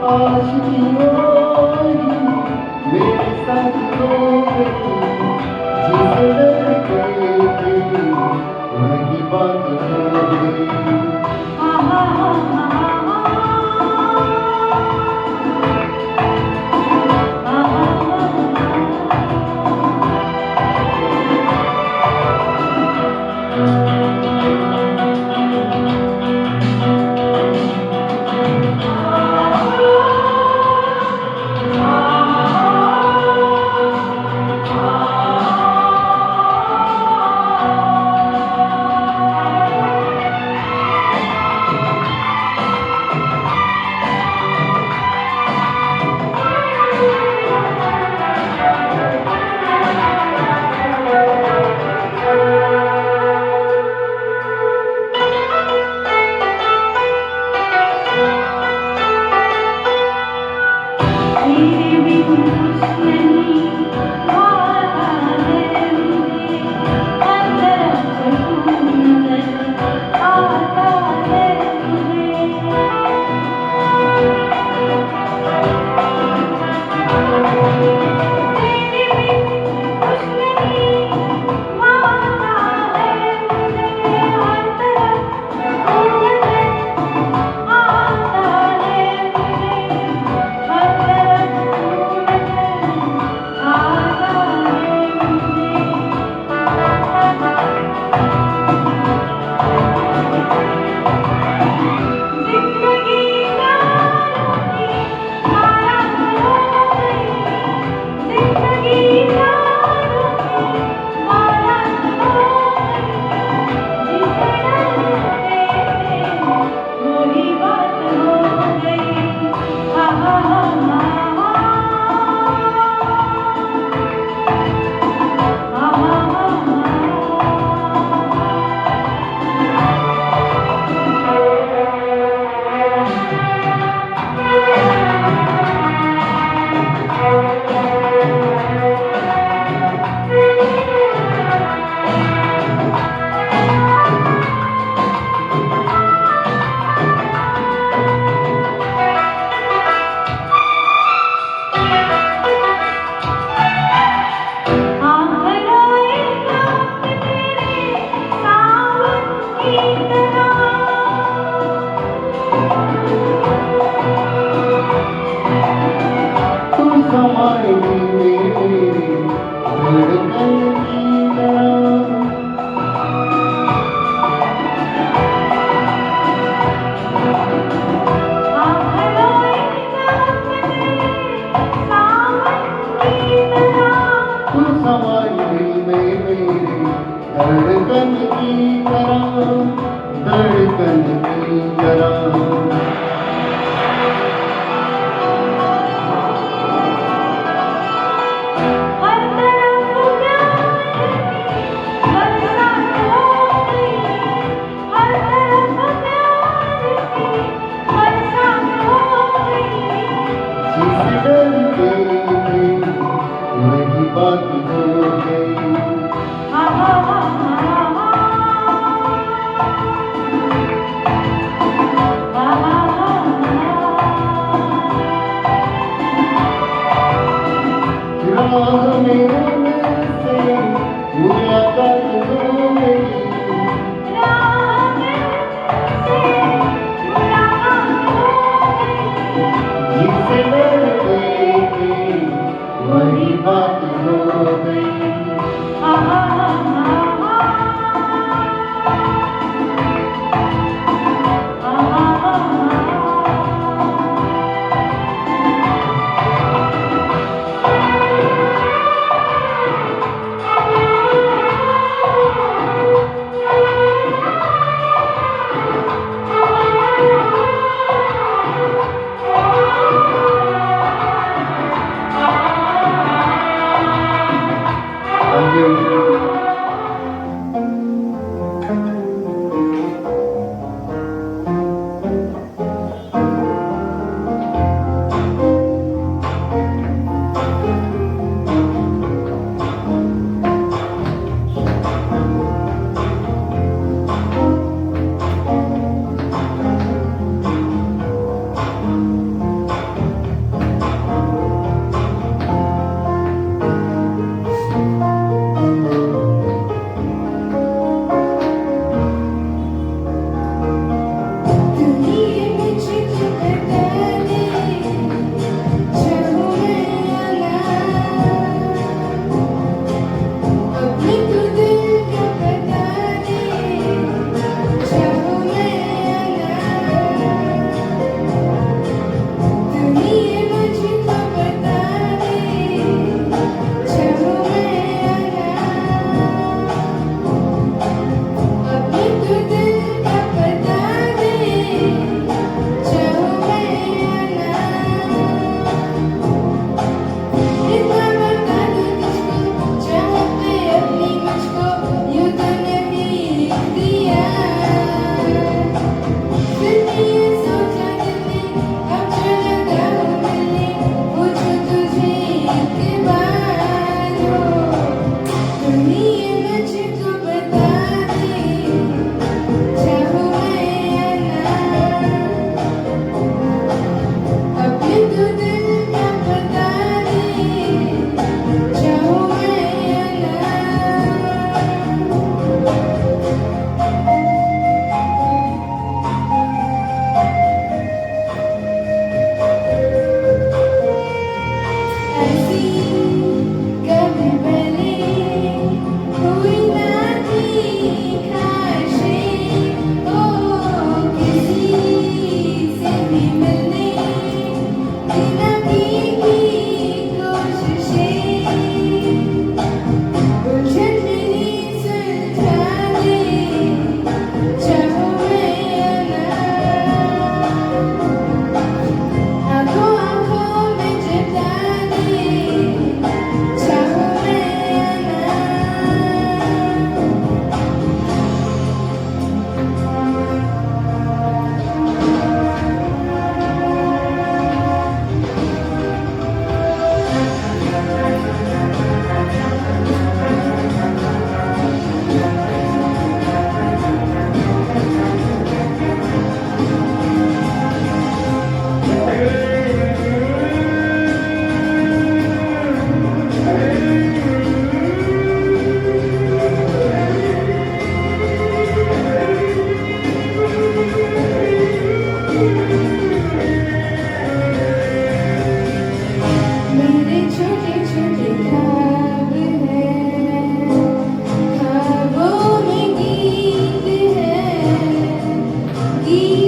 आशिकी होगी मेरे साथ हो गई जिसे डर गई वही बात हो गई धड़कन की तरह ah, ah, ah.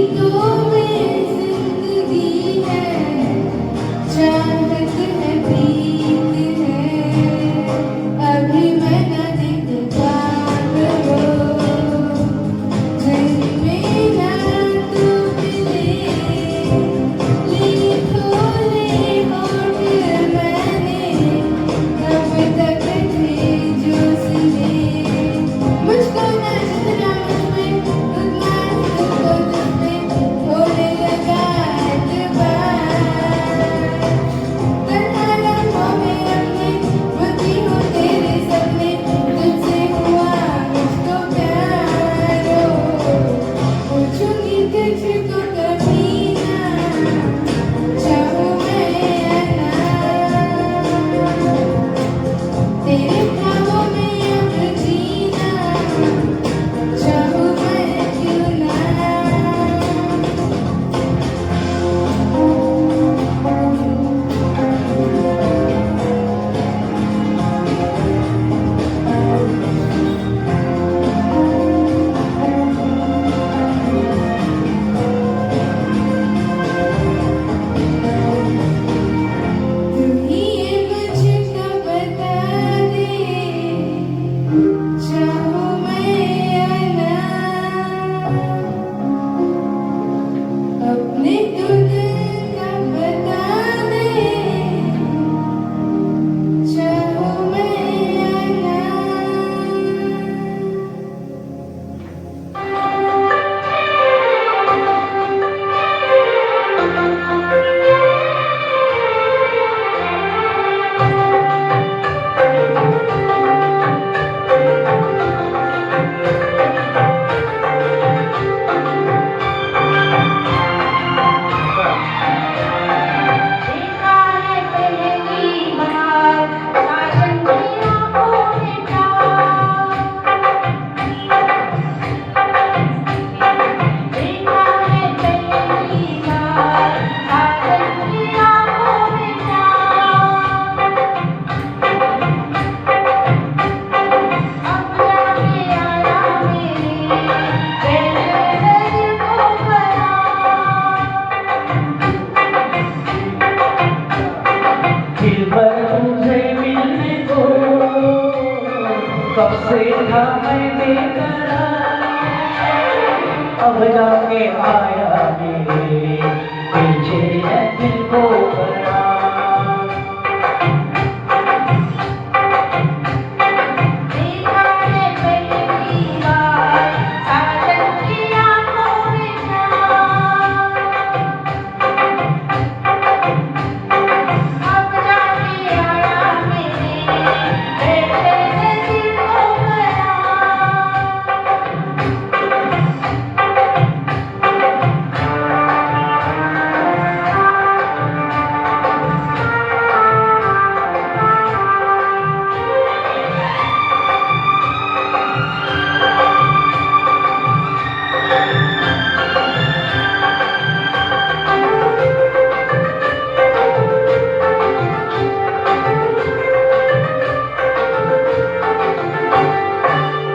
गीतों में जिंदगी है, चाहत है, प्रीत है, अभी मैं न दिखता करो, दिल में ना तू मिले, लिखो ले होठ मैंने, कब तक थे जो सिले, मुझको ना जितना मुझ में, उतना ही तुझको तुझ में, होने लगा एतबार। तन्हा लम्हों में अपने, बुद्धि हूँ तेरे सपने, तुझसे हुआ मुझको प्यार। पूछूंगी तुझको कभी ना, चाहूँ मैं या ना, तेरे ख्वाबों में अब जीना, चाहूँ मैं क्यों ना। तू ही ये मुझको बता दे, चाहूँ मैं या ना, अपने तू दिल का बता दे, चाहूँ मैं या ना। देखा है पहली बार साजन की आँखों में प्यार, देखा है पहली बार साजन की आँखों में प्यार, अब जाके आया मेरे बैठे दिल को करार। दिल पर तुझे मिलने को कब से था मैं बेकरार, अब जाके आया मेरे पीछे है दिल को करार। देखा है पहली बार साजन की आँखों में प्यार, अब जाके आया मेरे बैठे दिल को करार।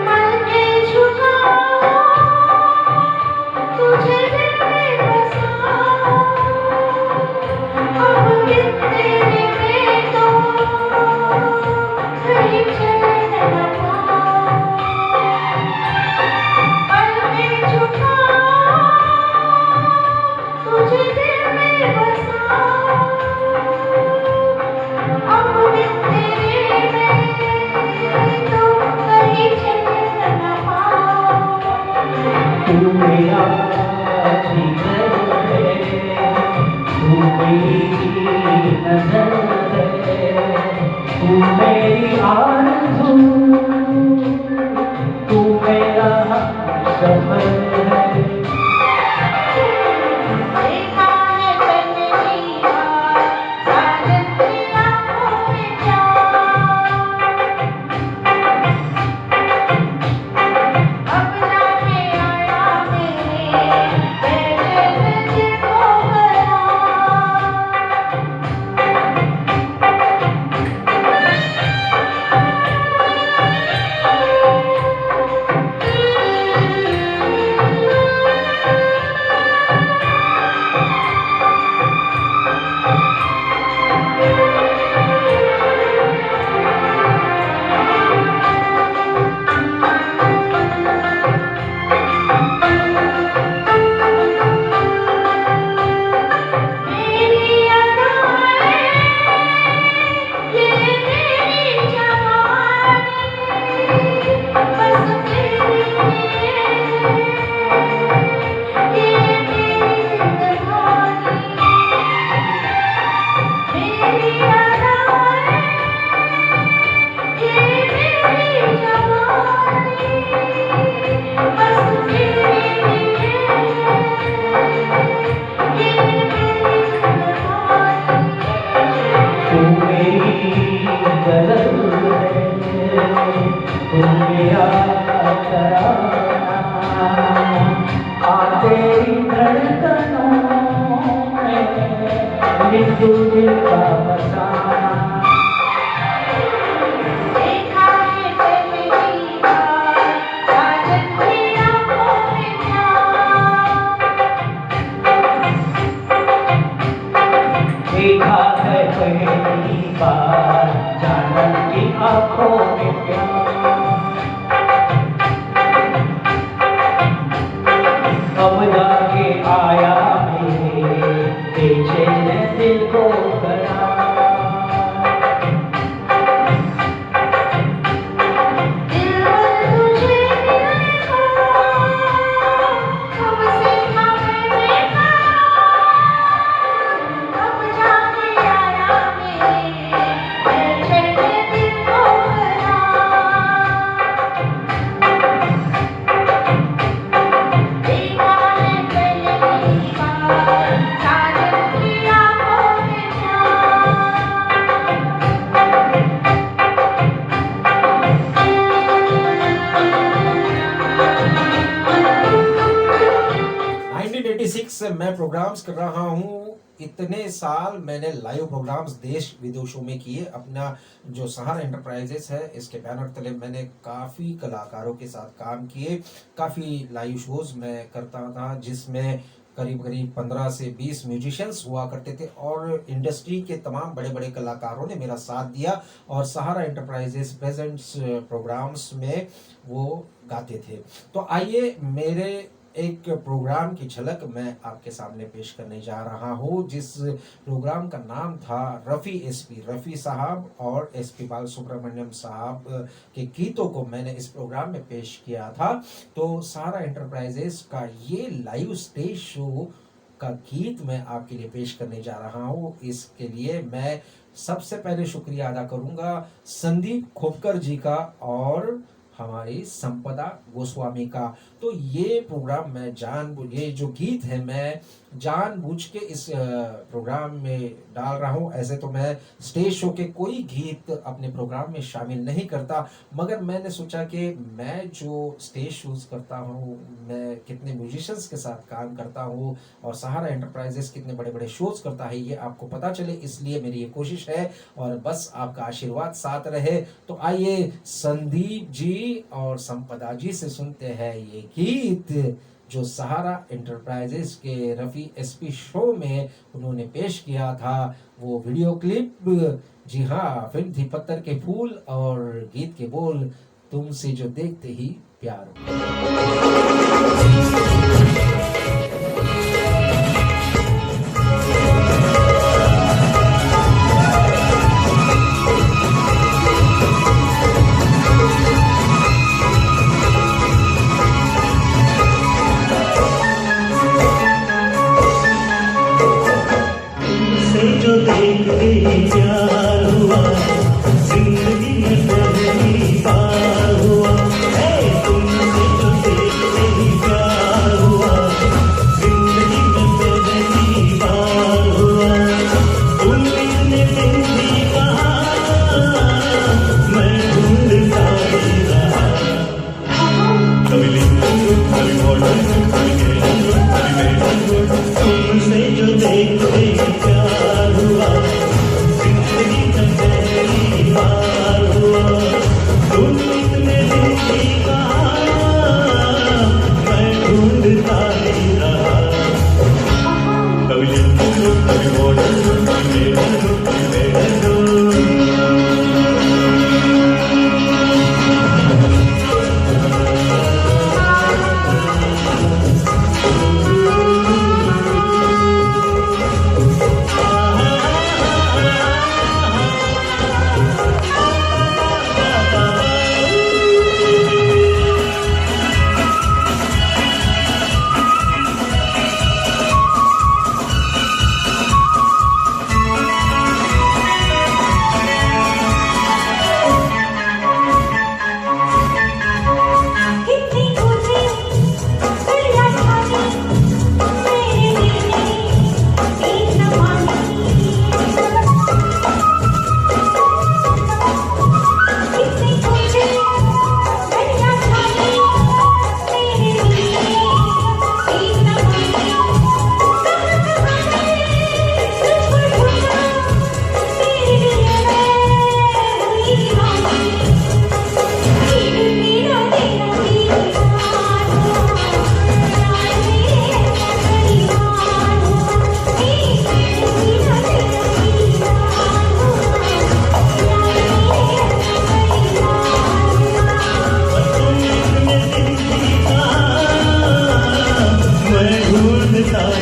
मन के छुपा तुझे दिल में बसा, अब बिन तेरे में तो कहीं चैन न पाऊं। मन के छुपा तुझे दिल में बसा, अब बिन तेरे में तो कहीं चैन न पाऊं। तू मेरा जिगर है, तू मेरी नजर है, तू मेरी आरज़ू, तू मेरा सफर है। देखा है पहली बार साजन की आँखों में प्यार, अब जाके आया मेरे बैठे दिल को करार। तू दिल का फसाना। देखा है पहली बार साजन की आंखों में प्यार। देखा है पहली बार जानन की आंखों में प्यार। अब जाके आया मेरे बेचैन दिल को करार। दिल तुझे देखा, कब से था मैंने कहा, अब जाके आया मेरे बेचैन दिल को करार। देखा है पहली बार साजन की आंखों में प्यार। 1986 से मैं प्रोग्राम्स कर रहा हूँ। इतने साल मैंने लाइव प्रोग्राम्स देश विदेशों में किए। अपना जो सहारा एंटरप्राइजेस है, इसके बैनर तले मैंने काफ़ी कलाकारों के साथ काम किए। काफ़ी लाइव शोज मैं करता था, जिसमें करीब करीब 15 से 20 म्यूजिशियंस हुआ करते थे और इंडस्ट्री के तमाम बड़े बड़े कलाकारों ने मेरा साथ दिया और सहारा एंटरप्राइजेस प्रेजेंट्स प्रोग्राम्स में वो गाते थे। तो आइए मेरे एक प्रोग्राम की झलक मैं आपके सामने पेश करने जा रहा हूँ, जिस प्रोग्राम का नाम था रफ़ी साहब और एसपी बालसुब्रमण्यम साहब के गीतों को मैंने इस प्रोग्राम में पेश किया था। तो सहारा एंटरप्राइजेस का ये लाइव स्टेज शो का गीत मैं आपके लिए पेश करने जा रहा हूँ। इसके लिए मैं सबसे पहले शुक्रिया अदा करूँगा संदीप खोपकर जी का और हमारी संपदा गोस्वामी का। तो ये प्रोग्राम मैं ये जो गीत है मैं जानबूझ के इस प्रोग्राम में डाल रहा हूँ। ऐसे तो मैं स्टेज शो के कोई गीत अपने प्रोग्राम में शामिल नहीं करता, मगर मैंने सोचा कि मैं जो स्टेज शोज करता हूँ, मैं कितने म्यूजिशियंस के साथ काम करता हूँ और सहारा एंटरप्राइजेस कितने बड़े बड़े शोज करता है, ये आपको पता चले, इसलिए मेरी ये कोशिश है और बस आपका आशीर्वाद साथ रहे। तो आइए संदीप जी और संपदा जी से सुनते हैं ये गीत जो सहारा एंटरप्राइजेस के रफ़ी एसपी शो में उन्होंने पेश किया था। वो वीडियो क्लिप, जी हाँ, फिल्म थी पत्थर के फूल और गीत के बोल तुमसे जो देखते ही प्यार। प्यार हुआ जिंदगी में पहली बार हुआ। तुमसे जो देखते ही प्यार हुआ जिंदगी में पहली बार हुआ। तुमने दिन भी कहा मैं भूलता ही रहा। कभी लिखूं कभी मॉडर्न कभी तुमसे जो देखते ही प्यार हुआ जिंदगी में पहली बार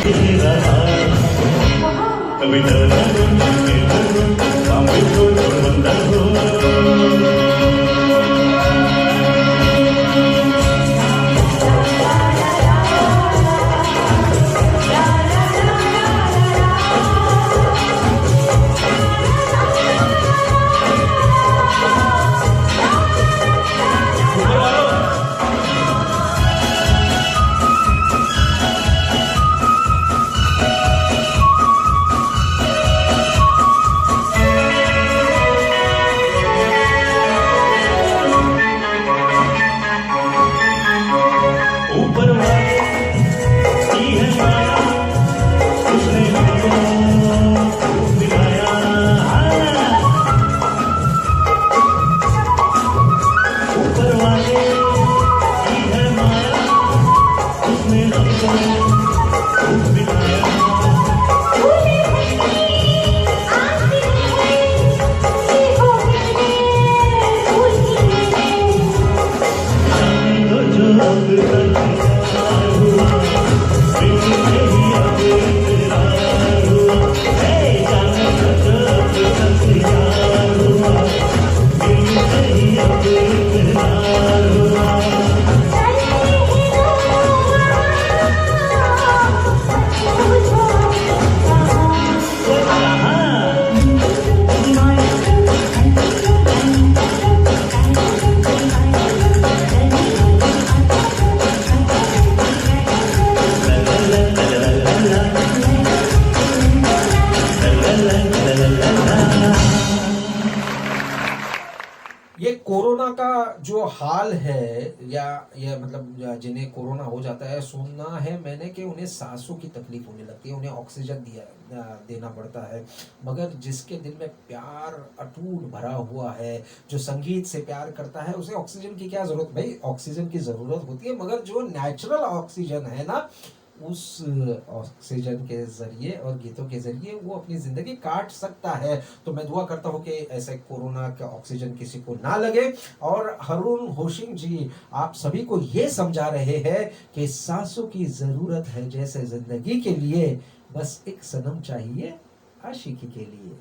तेरा कभी डरना सामने को बंदा हो ऊपर वाले की है माया उसने हमको दिलाया ऊपर वाले की है माया उसने हमको दिलाया तो जो अब तक हुआ बिन नहीं अब इकरार हुआ जाने तो जो अब तक यार हुआ बिन नहीं अब इकरार हुआ ये कोरोना का जो हाल है या ये मतलब जिन्हें कोरोना हो जाता है, सुनना है मैंने कि उन्हें सांसों की तकलीफ होने लगती है, उन्हें ऑक्सीजन देना पड़ता है। मगर जिसके दिल में प्यार अटूट भरा हुआ है, जो संगीत से प्यार करता है, उसे ऑक्सीजन की क्या जरूरत? भाई ऑक्सीजन की जरूरत होती है, मगर जो नेचुरल ऑक्सीजन है ना, उस ऑक्सीजन के जरिए और गीतों के जरिए वो अपनी जिंदगी काट सकता है। तो मैं दुआ करता हूँ कि ऐसे कोरोना का ऑक्सीजन किसी को ना लगे। और हरून होशिंग जी आप सभी को ये समझा रहे हैं कि सांसों की जरूरत है जैसे जिंदगी के लिए, बस एक सनम चाहिए आशिकी के लिए।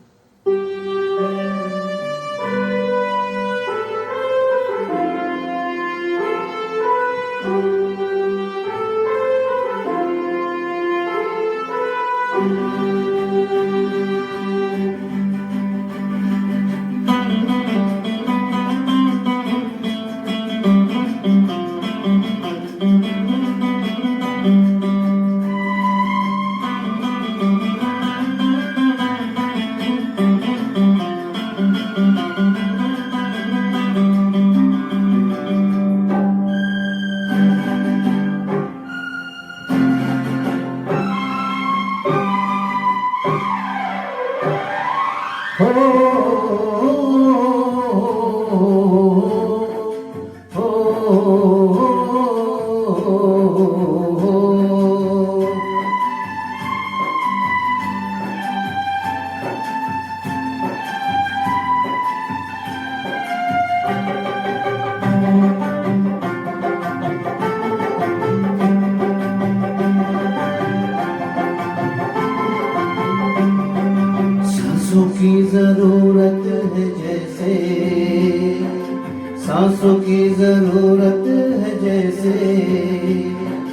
सांसों की जरूरत है जैसे, सांसों की जरूरत है जैसे,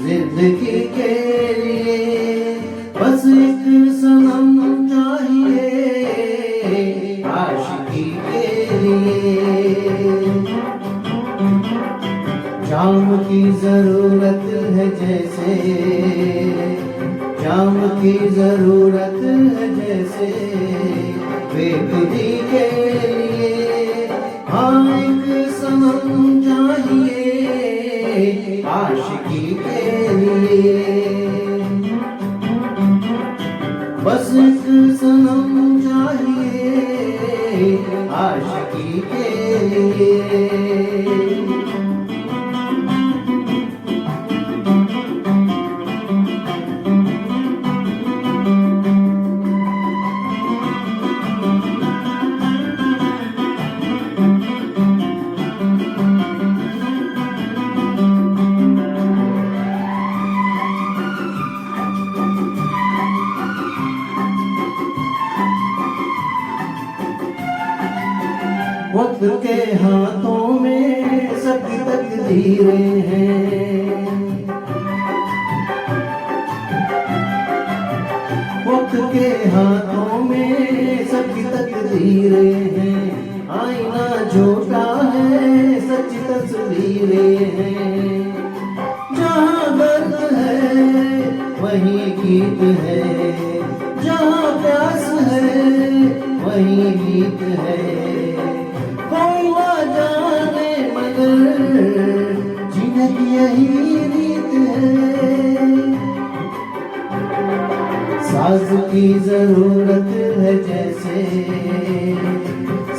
जिंदगी के लिए बस एक सनम चाहिए आशिकी के लिए। जाम की जरूरत है जैसे, जाम की जरूरत है जैसे, बेखुदी के लिए हाँ एक सनम चाहिए आशिकी के लिए। बस एक सनम चाहिए आशिकी के लिए। वक्त के हाथों में सबकी तकदीरें हैं, वक्त के हाथों में सबकी तकदीरें हैं, आईना झूठा है सच्ची तस्वीरें हैं, जहाँ दर्द है वहीं गीत है, जहाँ प्यास है वहीं गीत है, कोई ना जाने मगर जीने की यही रीत है, साज की जरूरत है जैसे,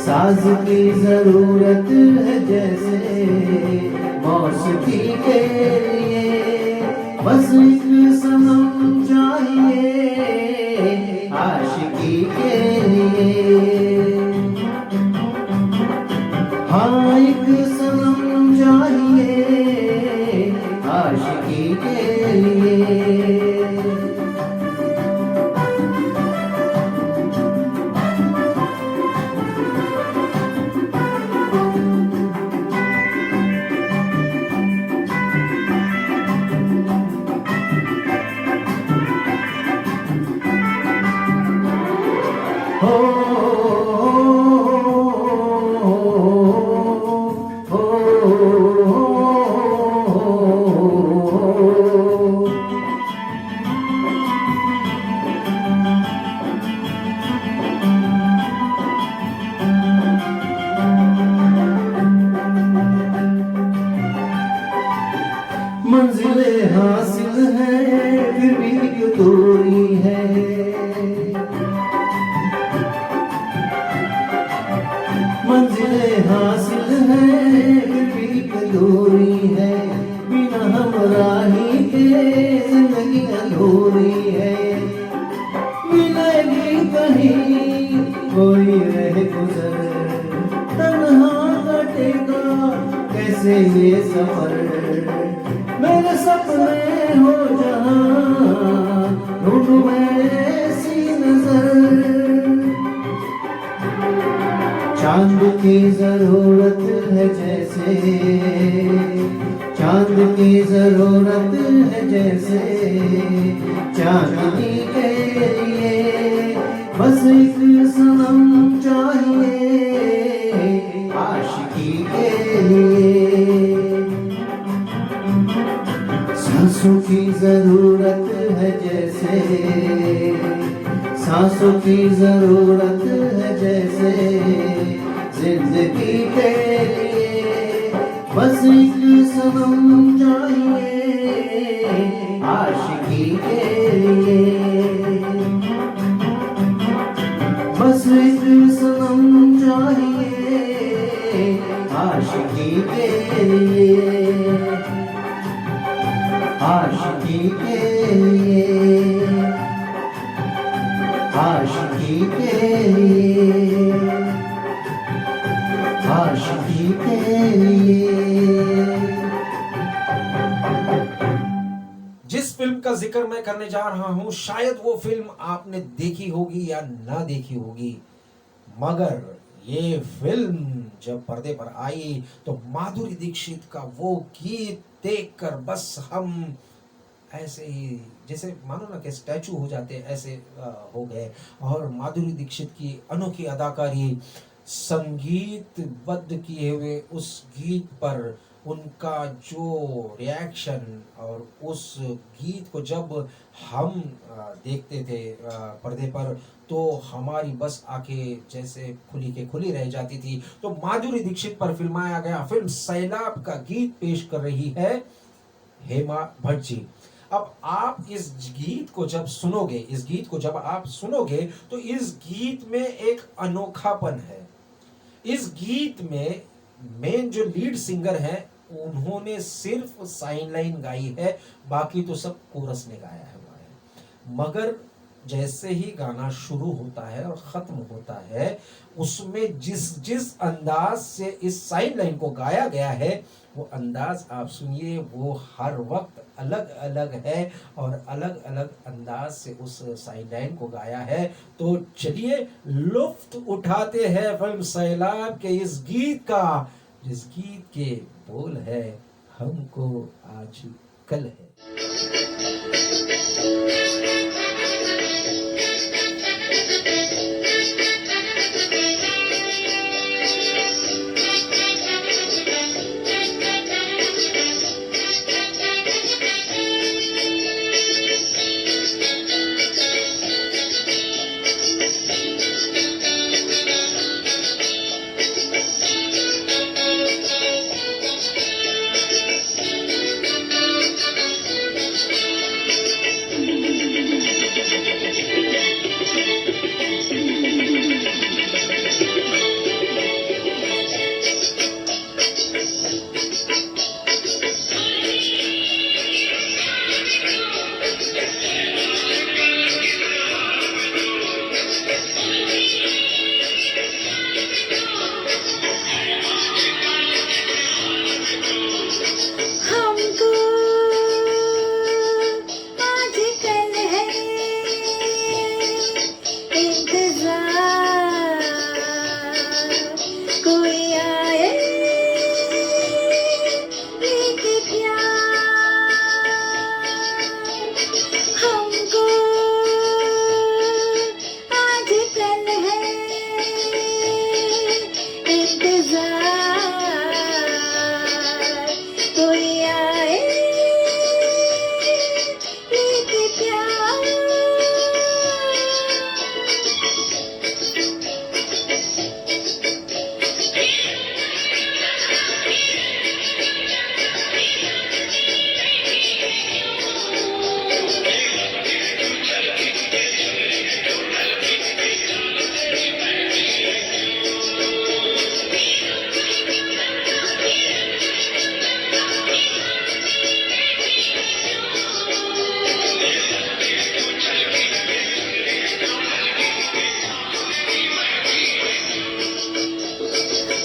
साज की जरूरत है जैसे, मौसीकी के लिए बस एक सनम चाहिए आशिकी के लिए, हाँ एक सनम चाहिए आशिकी के लिए। मंजिलें हासिल है फिर भी एक दूरी है, मंजिलें हासिल है फिर भी एक दूरी है, बिना हमराही के जिंदगी अधूरी है, मिलेगी कहीं कोई रह गुजर, तन्हा कटेगा कैसे ये सफर, मेरे सपने हो जहाँ ढूंढूं मैं ऐसी नजर, चांद की जरूरत है जैसे, चांद की जरूरत है जैसे, चांदनी के लिए बस एक सनम चाहिए आशिकी के लिए, सांसों की जरूरत है जैसे, सांसों की जरूरत है जैसे, जिंदगी के लिए बस एक सनम चाहिए आशिकी के लिए, बस एक सनम चाहिए आशिकी के लिए, आशिकी के लिए, आशिकी के लिए, आशिकी के लिए। जिस फिल्म का जिक्र मैं करने जा रहा हूं शायद वो फिल्म आपने देखी होगी या ना देखी होगी, मगर ये फिल्म जब पर्दे पर आई तो माधुरी दीक्षित का वो गीत देखकर बस हम ऐसे ही जैसे मानो ना कि स्टैचू हो जाते ऐसे हो गए। और माधुरी दीक्षित की अनोखी अदाकारी, संगीतबद्ध किए हुए उस गीत पर उनका जो रिएक्शन, और उस गीत को जब हम देखते थे पर्दे पर तो हमारी बस आंखें जैसे खुली के खुली रह जाती थी। तो माधुरी दीक्षित पर फिल्माया गया फिल्म सैलाब का गीत पेश कर रही है हेमा भट्ट जी। अब आप इस गीत को जब सुनोगे, इस गीत को जब आप सुनोगे तो इस गीत में एक अनोखापन है। इस गीत में मेन जो लीड सिंगर है उन्होंने सिर्फ साइन लाइन गाई है, बाकी तो सब कोरस ने गाया है। मगर जैसे ही गाना शुरू होता है और खत्म होता है, उसमें जिस जिस अंदाज से इस साइड लाइन को गाया गया है, वो अंदाज आप सुनिए, वो हर वक्त अलग अलग है और अलग अलग अंदाज से उस साइड लाइन को गाया है। तो चलिए लुफ्त उठाते हैं फिल्म सैलाब के इस गीत का, जिस गीत के बोल है हमको आज कल है। हमको आजकल है इंतजार, कोई आए लेके प्यार। हमको आजकल है इंतजार, कोई आए लेके प्यार।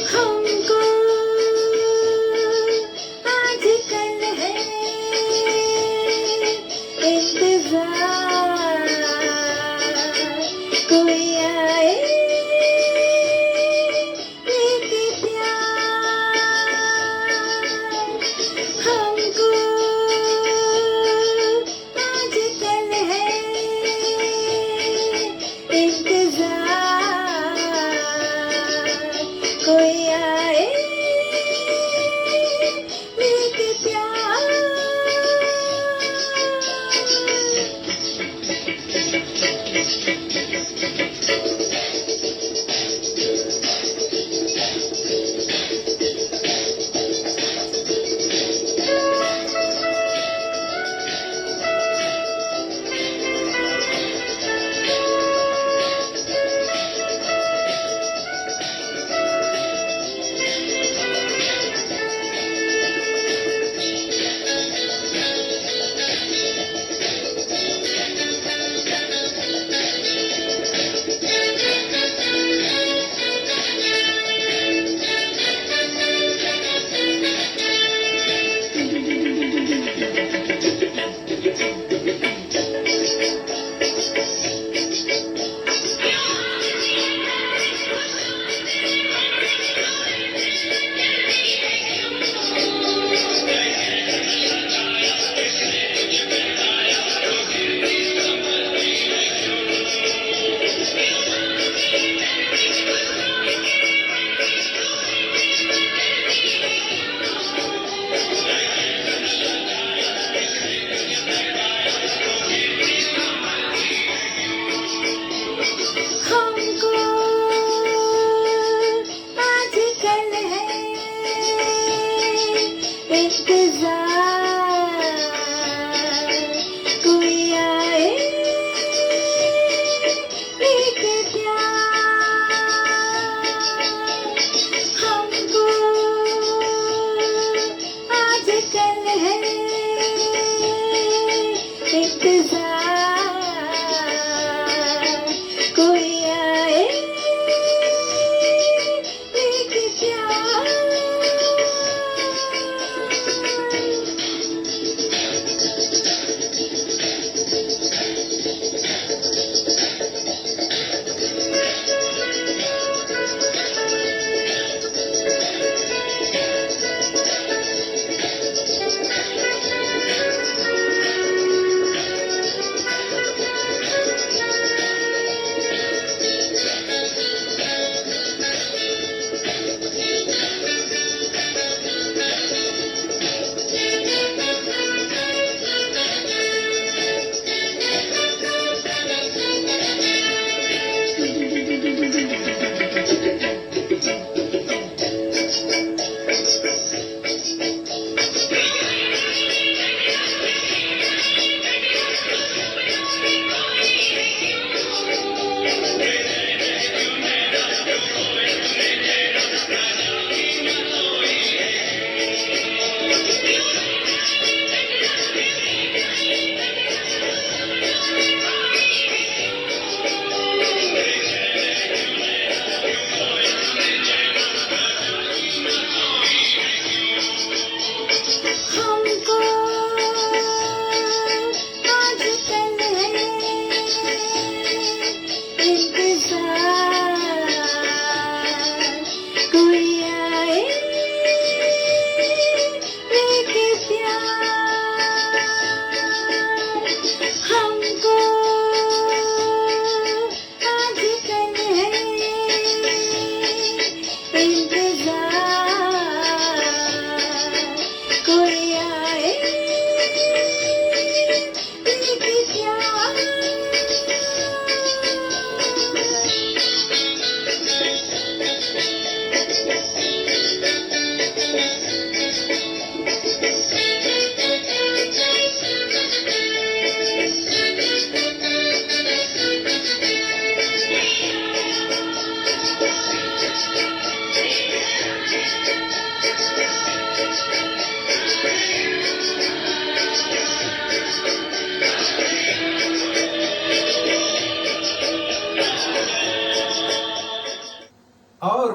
हमको आजकल है इंतजार, कोई आए लेके प्यार। हमको आजकल है इंतजार, कोई आए लेके प्यार।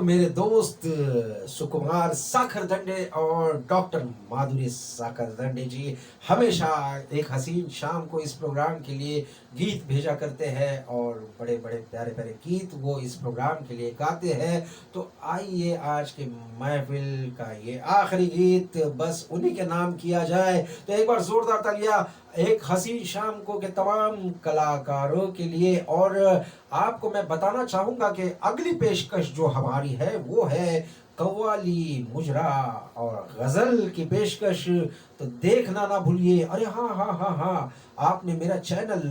मेरे दोस्त सुकुमार साखर दंडे और डॉक्टर माधुरी साखर दंडे जी हमेशा एक हसीन शाम को इस प्रोग्राम के लिए गीत भेजा करते हैं और बड़े बड़े प्यारे प्यारे गीत वो इस प्रोग्राम के लिए गाते हैं। तो आइए आज के महफिल का ये आखिरी गीत बस उन्हीं के नाम किया जाए। तो एक बार जोरदार तालियां एक हसीन शाम को के तमाम कलाकारों के लिए। और आपको मैं बताना चाहूंगा कि अगली पेशकश जो हमारी है वो है कव्वाली, मुजरा और गजल की पेशकश। तो देखना ना भूलिए। अरे हाँ, आपने मेरा चैनल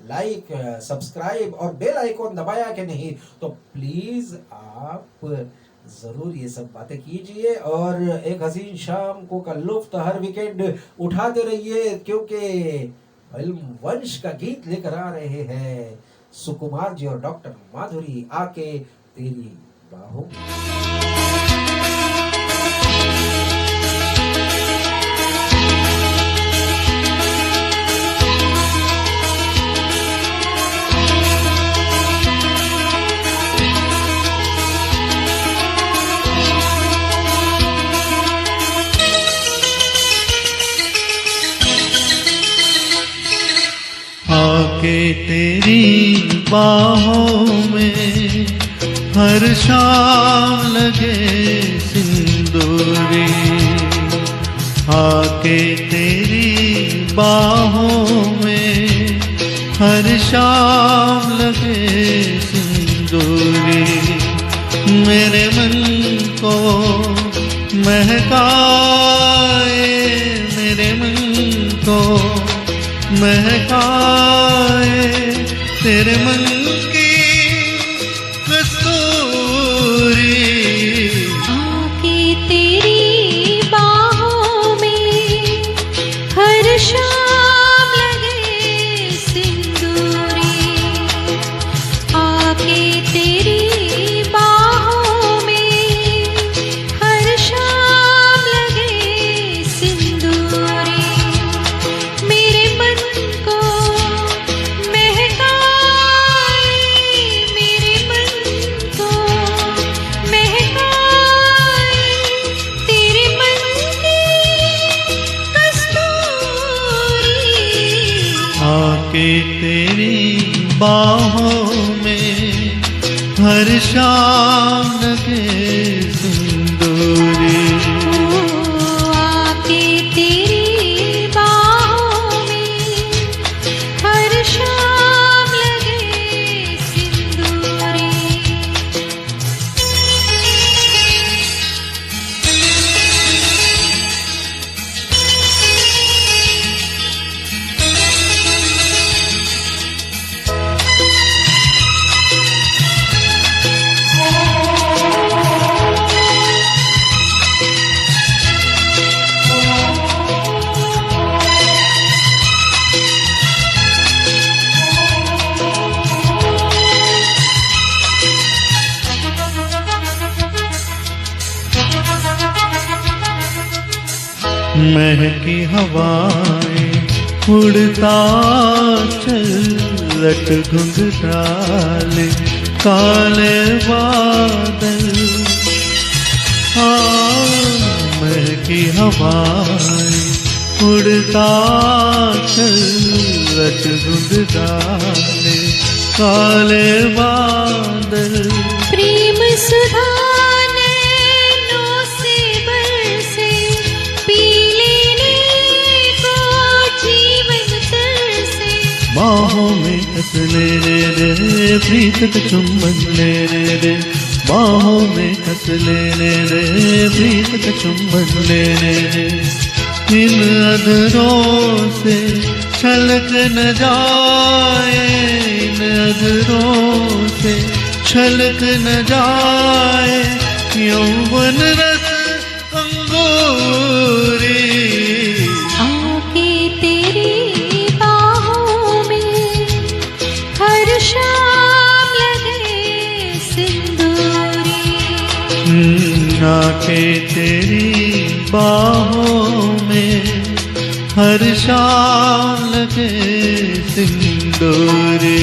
लाइक, सब्सक्राइब और बेल आइकॉन दबाया कि नहीं? तो प्लीज आप जरूर ये सब बातें कीजिए और एक हसीन शाम को का लुफ्त हर वीकेंड उठाते रहिए, क्योंकि फिल्म वंश का गीत लेकर आ रहे हैं सुकुमार जी और डॉक्टर माधुरी। आके तेरी बाहों आके तेरी बाहों में हर शाम लगे सिंदूरी, आके तेरी बाहों में हर शाम लगे सिंदूरी, मेरे मन को महकाए, मेरे मन को महकाए तेरे मन की कस्तूरी। आके तेरी बाहों में हर शाम लगे सिंदूरी, आके तेरी बाहों में हर शाम लगे सिंदूरी, मेरे मन को महकाए, मेरे मन को महकाए तेरे मन की कस्तूरी। आके तेरी बाहों में हर शाम लगे सिंदूरी। आके तेरी बाहों में हर शाम लगे सिंदूरी। महकी हवाएं उड़ता चल, लट घुंघराल काले बादल, महकी हवाएं उड़ता चल, लट घुंघराल काले बादल, प्रेम सुधा नैनों से बरसे, पी लेने को जीवन तरसे, बाहों में हंस लेने रे प्रीत का चुम्बन लेने रे, बाहों में हंस लेने रे प्रीत का चुम्बन लेने रे, इन अधरों से छलक न जाए, इन अधरों से छलक न जाए यौवन रस अंगूरी। आके तेरी बाहों में हर शाम लगे सिंदूरी, आके तेरी बाहों में हर शाम लगे सिंदूरी।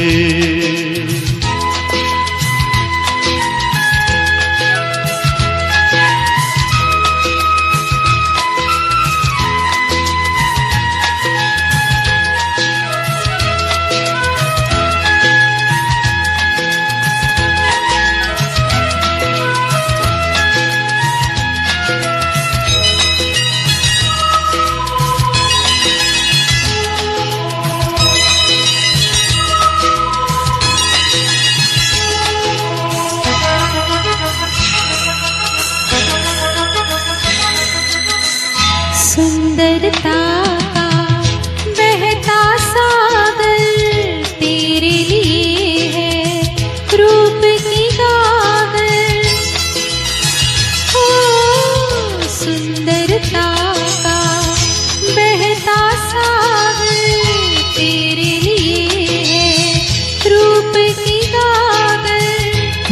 सुंदरता का बहता सागर तेरे लिए है रूप की गागर। ओ सुंदरता का बहता सागर तेरे लिए है रूप की गागर।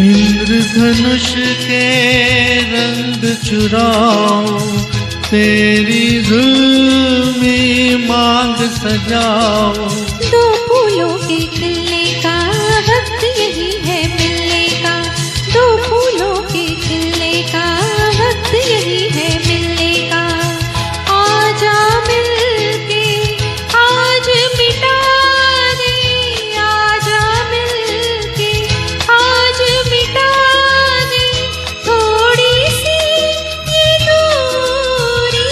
इंद्रधनुष के रंग चुराओ, तेरी जुल्मी मांग सजाओ। दो फूलों के खिलने का वक्त यही है मिलने का, दो फूलों के खिलने का वक्त यही है मिलने का। आजा मिलके आज मिटा दे, आजा मिलके आज मिटा दे थोड़ी सी ये दूरी।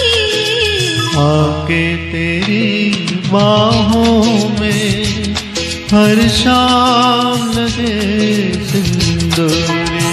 आके तेरी बाहों में हर शाम लगे सिंदूरी।